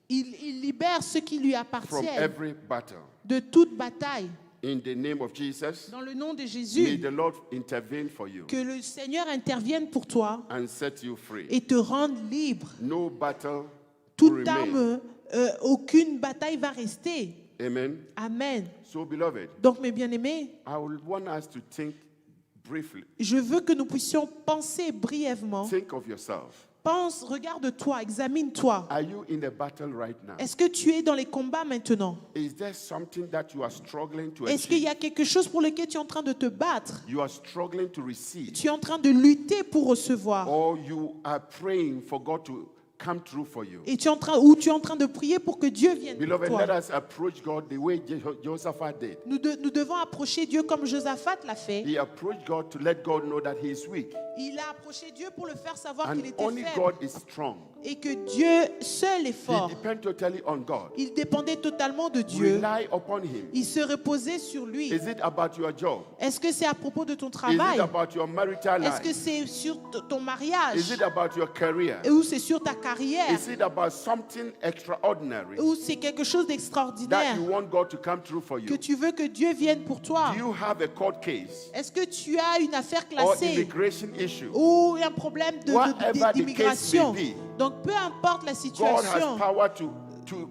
Il libère ceux qui lui from appartiennent every battle. de toute bataille. In the name of Jesus, Dans le nom de may Jésus, the Lord intervene for you que le Seigneur intervienne pour toi and set you free. et te rende libre. No battle will Toute remain. arme, aucune bataille va rester. Amen. Amen. So, beloved, Donc, mes bien-aimés, I would want us to think briefly. je veux que nous puissions penser brièvement. Think of yourself. Pense, regarde-toi, examine-toi. Are you in a battle right now? Est-ce que tu es dans les combats maintenant? Is there something that you are struggling to Est-ce qu'il y achieve? a quelque chose pour lequel tu es en train de te battre? You are struggling to receive? Tu es en train de lutter pour recevoir? Or you are praying for God to come through for you? Et tu es en train de prier pour que Dieu vienne pour Beloved, let toi? us approach God the way Josaphat did. Nous devons approcher Dieu comme Josaphat l'a fait. He approached God to let God know that he is weak. Il a approché Dieu pour le faire savoir And qu'il était only faible God is strong. et que Dieu seul est He fort. depends totally on God. Il dépendait totalement de Dieu. Rely upon him. Il se reposait sur lui. Is it about your job? Est-ce que c'est à propos de ton Is travail? it about your marital Est-ce que life? c'est sur ton Is mariage? it about your career? Ou c'est sur ta carrière? Is it about something extraordinary Ou c'est quelque chose that d'extraordinaire you want God to come through for que you? tu veux que Dieu vienne pour toi? Do you have a court case Est-ce que tu as une affaire or classée immigration issue? ou un problème Whatever the d'immigration? case may be, Donc peu importe la God has situation, power to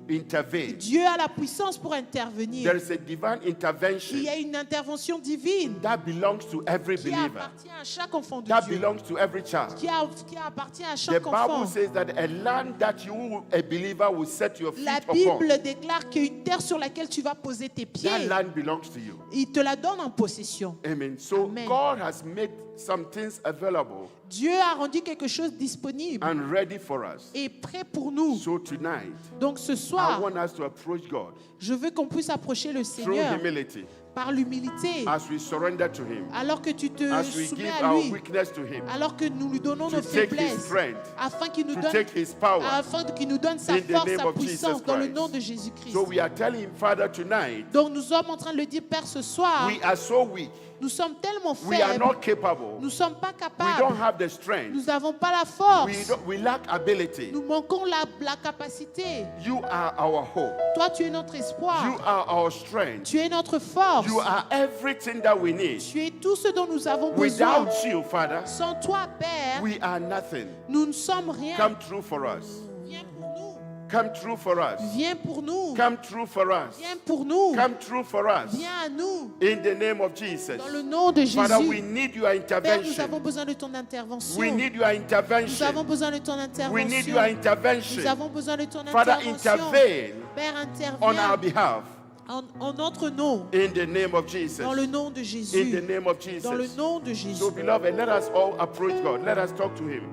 intervene. Dieu a la puissance pour intervenir. There is a divine Il intervention y a une intervention divine that belongs to every qui believer, appartient à chaque enfant de that Dieu, belongs to every child. qui appartient à The chaque enfant. Bible says that a land that you, a believer, will set your feet La upon, Bible déclare qu'une terre sur laquelle tu vas poser tes that pieds, land belongs to you. il te la donne en possession. Amen. So Amen. God has made some things available Dieu a rendu quelque chose disponible and ready for us. et prêt pour nous. So tonight, Donc ce I soir, want us to approach God je veux qu'on puisse approcher le through Seigneur humility par l'humilité, as we surrender to Him, alors que tu te as we soumets give à our lui, weakness to Him, alors que nous lui donnons to nos take His faiblesses, strength, afin qu'il nous to donne, take His power. sa In the force, name sa of Jesus puissance, dans le Christ. nom de Jésus-Christ. So we are telling Him, Father, tonight, Donc nous sommes en train de le dire, Père, ce soir, we are so weak. nous sommes tellement We are faibles, not capable. nous ne sommes pas We don't capables, have the strength. nous n'avons pas la force, We lack ability. nous manquons la capacité. You are our hope. Toi, tu es notre espoir, You are our strength. tu es notre We force. You are everything that we need. Tu es tout ce dont nous avons besoin. Without you, Father, Sans toi, Père, we are nothing. nous ne sommes rien. Come true for us. Viens pour nous. Come true for us. Viens pour nous. Come true for us. Viens pour nous. Come true for us. Viens à nous. In the name of Jesus. Dans le nom de Father, we Jésus. need your Père, nous intervention. avons besoin de ton intervention. We need your Nous intervention. avons besoin de ton We need intervention. your Nous intervention. avons besoin de ton Father, intervention. intervene Père, on our interviens behalf. en notre nom. In the name of Jesus. Dans le nom de In the Jésus. name of Dans le Jesus. nom de Jésus. So, beloved, let us all approach God. Let us talk to Him.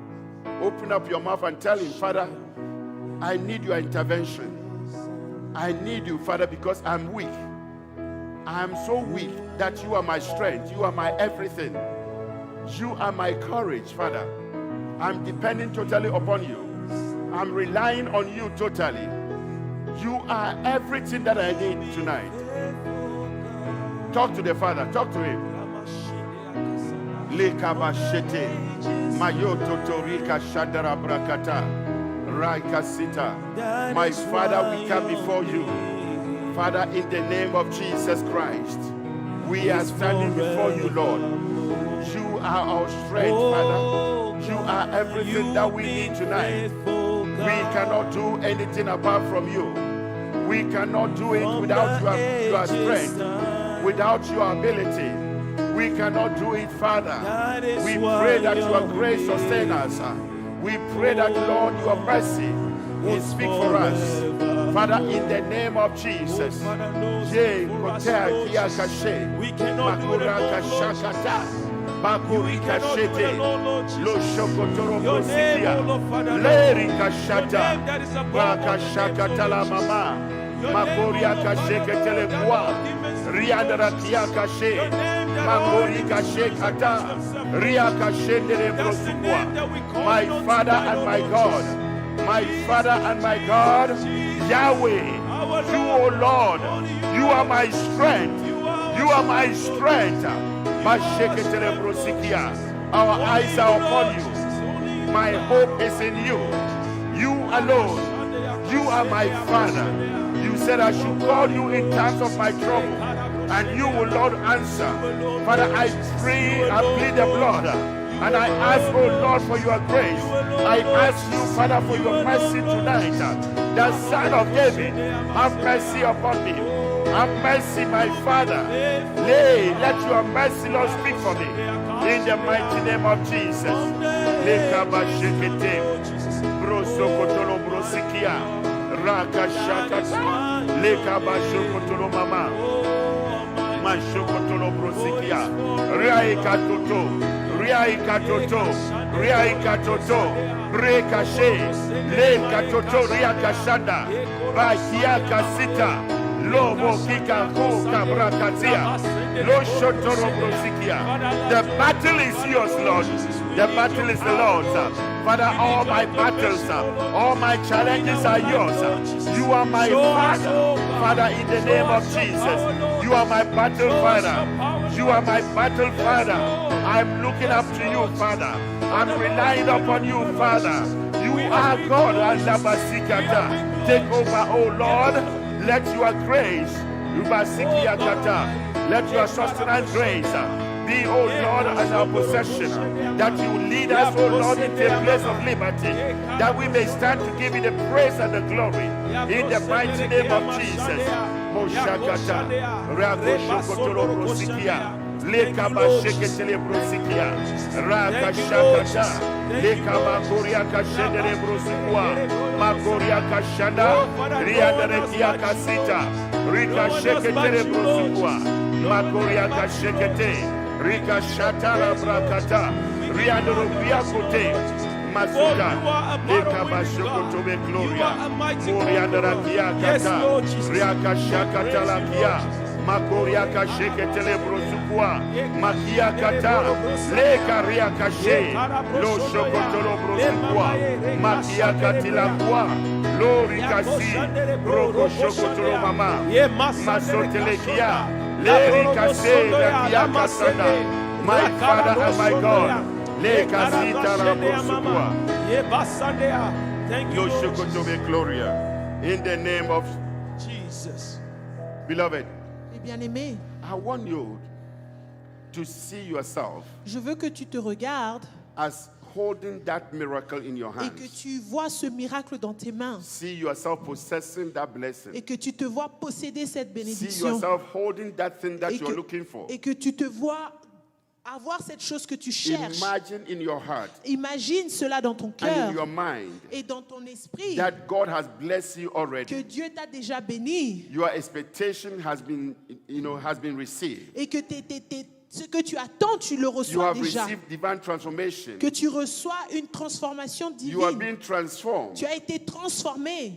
Open up your mouth and tell Him, Father, I need your intervention. I need you, Father, because I'm weak. I am so weak that you are my strength. You are my everything. You are my courage, Father. I'm depending totally upon you. I'm relying on you totally. You are everything that I need tonight. Talk to the Father. Talk to Him. Lekabashete, Mayoto Torika Shadara Brakata, Raika Sita. My Father, we come before you. Father, in the name of Jesus Christ, we are standing before you, Lord. You are our strength, Father. You are everything that we need tonight. We cannot do anything apart from you. We cannot do it without your strength, without your ability. We cannot do it, Father. We pray that your grace sustain us. We pray that, Lord, your mercy will speak for us. Father, in the name of Jesus. We cannot do it alone, Bakurika shete, lo shokotoro Your name, brosikia, O Lord, Father, Lord. lerika Your shata, name that is above baka all shakata la mama, Your makoria name, O Lord, kashe Father, ketele Lord, kwa, that demons riandara flee. kia kashe, Your name that makori all kashe demons kata, themselves. ria kashe ndere That's the name that we brosukwa. call My on Father tonight, and O my Lord God, Jesus. my Father and my God, Yahweh, you, O Lord, you are my strength. You are my strength. Masheketele brosikia. Our eyes are upon you. My hope is in you. You alone. You are my Father. You said I should call you in times of my trouble, and you will not answer. Father, I pray, I plead the blood, and I ask, oh Lord, for your grace. I ask you, Father, for your mercy tonight. The Son of David, have mercy upon me. Have mercy, my Father. Let your mercy, Lord, speak for me. In the mighty name of Jesus. Lekabashekete, brosokotolo brosikia, rakashakata, lekabashokotolo mama, mashokotolo brosikia, riaikatoto, brekashe, lekatoto, riakashanda, bakiakasita, Lobo kika kuka brakatia. Lo shotoro brosikia. The battle is yours, Lord. The battle is the Lord's. Father, all my battles, all my challenges are yours. You are my Father. Father, in the name of Jesus, you are my battle Father. You are my battle Father. I'm looking up to you, Father. I'm relying upon you, Father. You are God. Take over, oh Lord. Let your grace, let your sustenance grace be, O Lord, as our possession. That you lead us, O Lord, into a place of liberty. That we may stand to give you the praise and the glory. In the mighty name of Jesus. Moshakata, Ragoshokotoro Brosikia, Lekabasheketele Brosikia, Rakashakata, Lekabakoria Kashendere Brosikwa. Makoria Kashanda, Riadarekia Kasita, Rika Shekete Brosukwa, Makoria Kashekete, Rika Shatara Brakata, Riadorobia Kote, Masuka, Leka Bashokotobe Gloria, Moriadarakia Kata, Riaka Shakata Lakia. Makoria kasheke telebrosukwa, makia kata, leka ria kashe, lo shokotolo brosukwa, makia katila kwa, lo rikasi, broko shokotolo mama, masotelekia, le rikase, lakia kasana, my Father and my God, leka sita la brosukwa, Thank you, lo Lord shokotobe gloria, in the name of Jesus. beloved. Bien-aimé, I want you to see yourself Je veux que tu te regardes as holding that miracle in your et que hands. tu vois ce miracle dans tes mains See yourself possessing that blessing. et que tu te vois posséder cette See bénédiction yourself holding that thing that et you're looking for. que tu te vois avoir cette chose que tu cherches. Imagine in your heart Imagine cela dans ton and cœur in your mind et dans ton esprit that God has blessed you que already. Dieu t'a déjà béni Your expectation has been received. et que ce que tu attends, tu le You reçois have déjà. received divine transformation. Que tu reçois une transformation You are divine. being transformed Tu as été transformé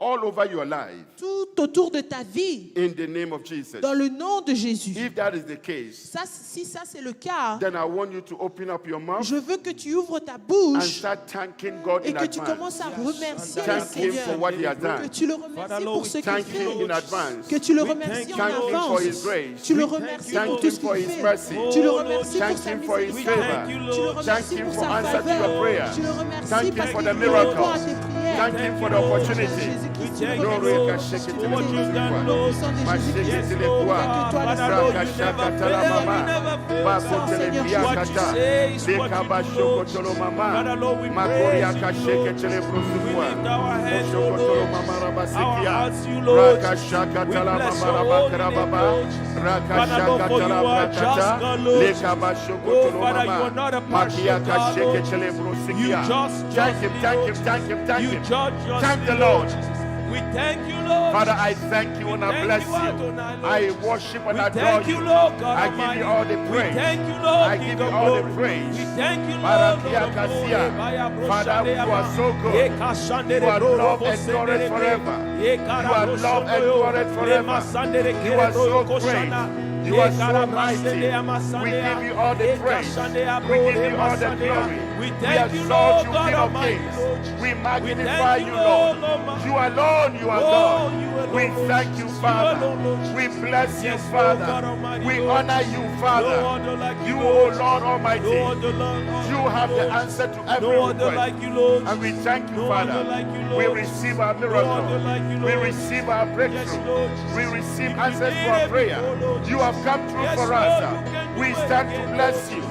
all over your life tout autour de ta vie in the name of Jesus. dans le nom de Jésus. If that is the case, Si ça c'est le cas, then I want you to open up your mouth je veux que tu ouvres ta and bouche start thanking God et in que tu advance. commences à remercier le Thank Him Seigneur. for what He has Que done. tu le remercies pour ce qu'il Thank Him fait. in advance. Que tu le We remercies en thank Him for avance. His grace. Tu le We remercies thank pour Thank tout Him ce for qu'il His fait. mercy. Tu le remercies Thank pour sa Him for His miséricorde. favor. Tu le Thank remercies Him pour for sa answer to faveur. your prayer. Tu le remercies Thank Him parce for qu'il the répond à miracle. tes prières. Thank Him for the Oh, opportunity. Jésus-Christ, We tu le thank you, remercies. Lord, Glorieux, cachés, for what you've done, Au Lord. sang de Jésus-Christ. Yes, Macheke, Lord Telebois. God, toi, Father, la Lord, Raka, you Shaka, never Tala, fail, Mama. you never fail, Bako, God. Seigneur, Telebia, What you Kata. say is what Lekaba, you do, Shoko, Lord. Tolo, Mama. Father, Lord, we Makoria, praise you, Kasheke, Lord. Telebro, We Sukwa. lift our hands, O Oshoko, Tolo, Lord. Mama, Our Rabasikia. hearts, you, Lord. Raka, Shaka, We Tala, bless Mama, your holy Rabakara, name, Baba. Lord. Raka, Father, Lord, Shaka, for you Tala, are just Brakata. God, Lord. Lekaba, Shoko, Oh, Tolo, Father, you Mama. are not a Makia, partial God, Kasheke, Lord. Telebro, You Sikia. just Thank Him, thank Him, thank Him, thank You Him. judge justly, Thank the Lord. We thank you, Lord. Father, I thank you and I thank bless you, you. Adonai, Lord. I worship and We adore thank you, Lord God I give Almighty. you all the We praise. thank you, Lord I King give you of all the glory. praise. We thank you, Lord, Barakia Lord of Kasia. glory. Father, you are so good. You are love endureth forever. You are love endureth forever. You are so great. You are so mighty. We give you all the praise. We give you all the glory. We We thank you, exalt Lord you, God King of Almighty, Kings. Lord. We We magnify thank you, you, Lord. Lord. You alone, you are Oh, God. you alone, We Lord. thank you, You Father. alone, Lord. We bless you, Yes, Lord God Father. Almighty, We Lord. honor you, No Father. other like You, you, O Lord. Lord No Almighty, other like you you, have the Lord. answer to every No other request. like you, Lord. And we thank you, No Father. other like you, We Lord. receive our No miracle. other like you, We Lord. receive our Yes, breakthrough. Lord. We receive If we answers to did our it prayer. before, Lord. You have come through Yes, for Lord, us. you can do We it stand to again, bless Lord. you.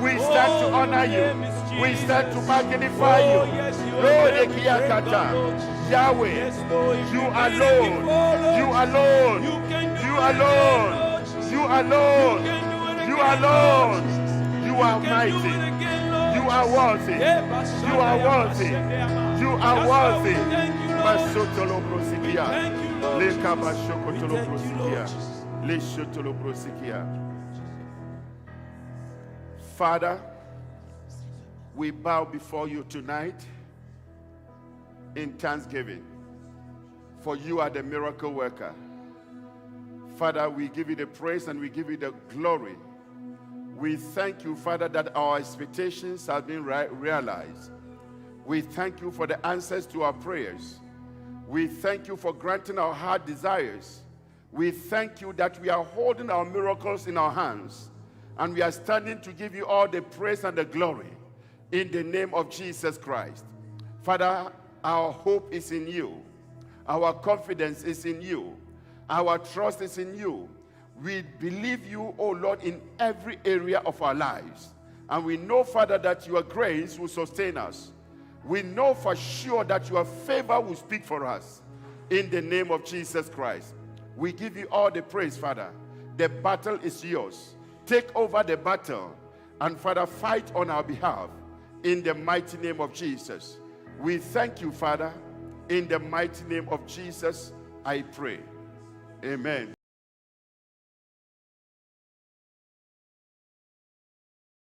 We stand to Oh, honor your you. name is We stand to Jesus. magnify Oh, you. yes, your Lord, name is great, God, Lord. Yahweh, Yes, Lord, if you we did it alone, before, Lord, you alone, you can do you it again, alone, Lord. you alone, You can do it you again, alone, Lord. you You are can do mighty, it again, Lord. you are worthy, you are worthy, you are That's why we worthy. thank you, Lord. Masotolo We brosikia, thank you, Lord. le Jesus. kabashokotolo We thank you, brosikia, Lord. le shotolo brosikia. Father, we bow before you tonight in thanksgiving, for you are the miracle worker. Father, we give you the praise and we give you the glory. We thank you, Father, that our expectations have been realized. We thank you for the answers to our prayers. We thank you for granting our heart desires. We thank you that we are holding our miracles in our hands, and we are standing to give you all the praise and the glory in the name of Jesus Christ. Father, our hope is in you. Our confidence is in you. Our trust is in you. We believe you, oh Lord, in every area of our lives. And we know, Father, that your grace will sustain us. We know for sure that your favor will speak for us in the name of Jesus Christ. We give you all the praise, Father. The battle is yours. Take over the battle and, Father, fight on our behalf in the mighty name of Jesus. We thank you, Father. In the mighty name of Jesus, I pray. Amen.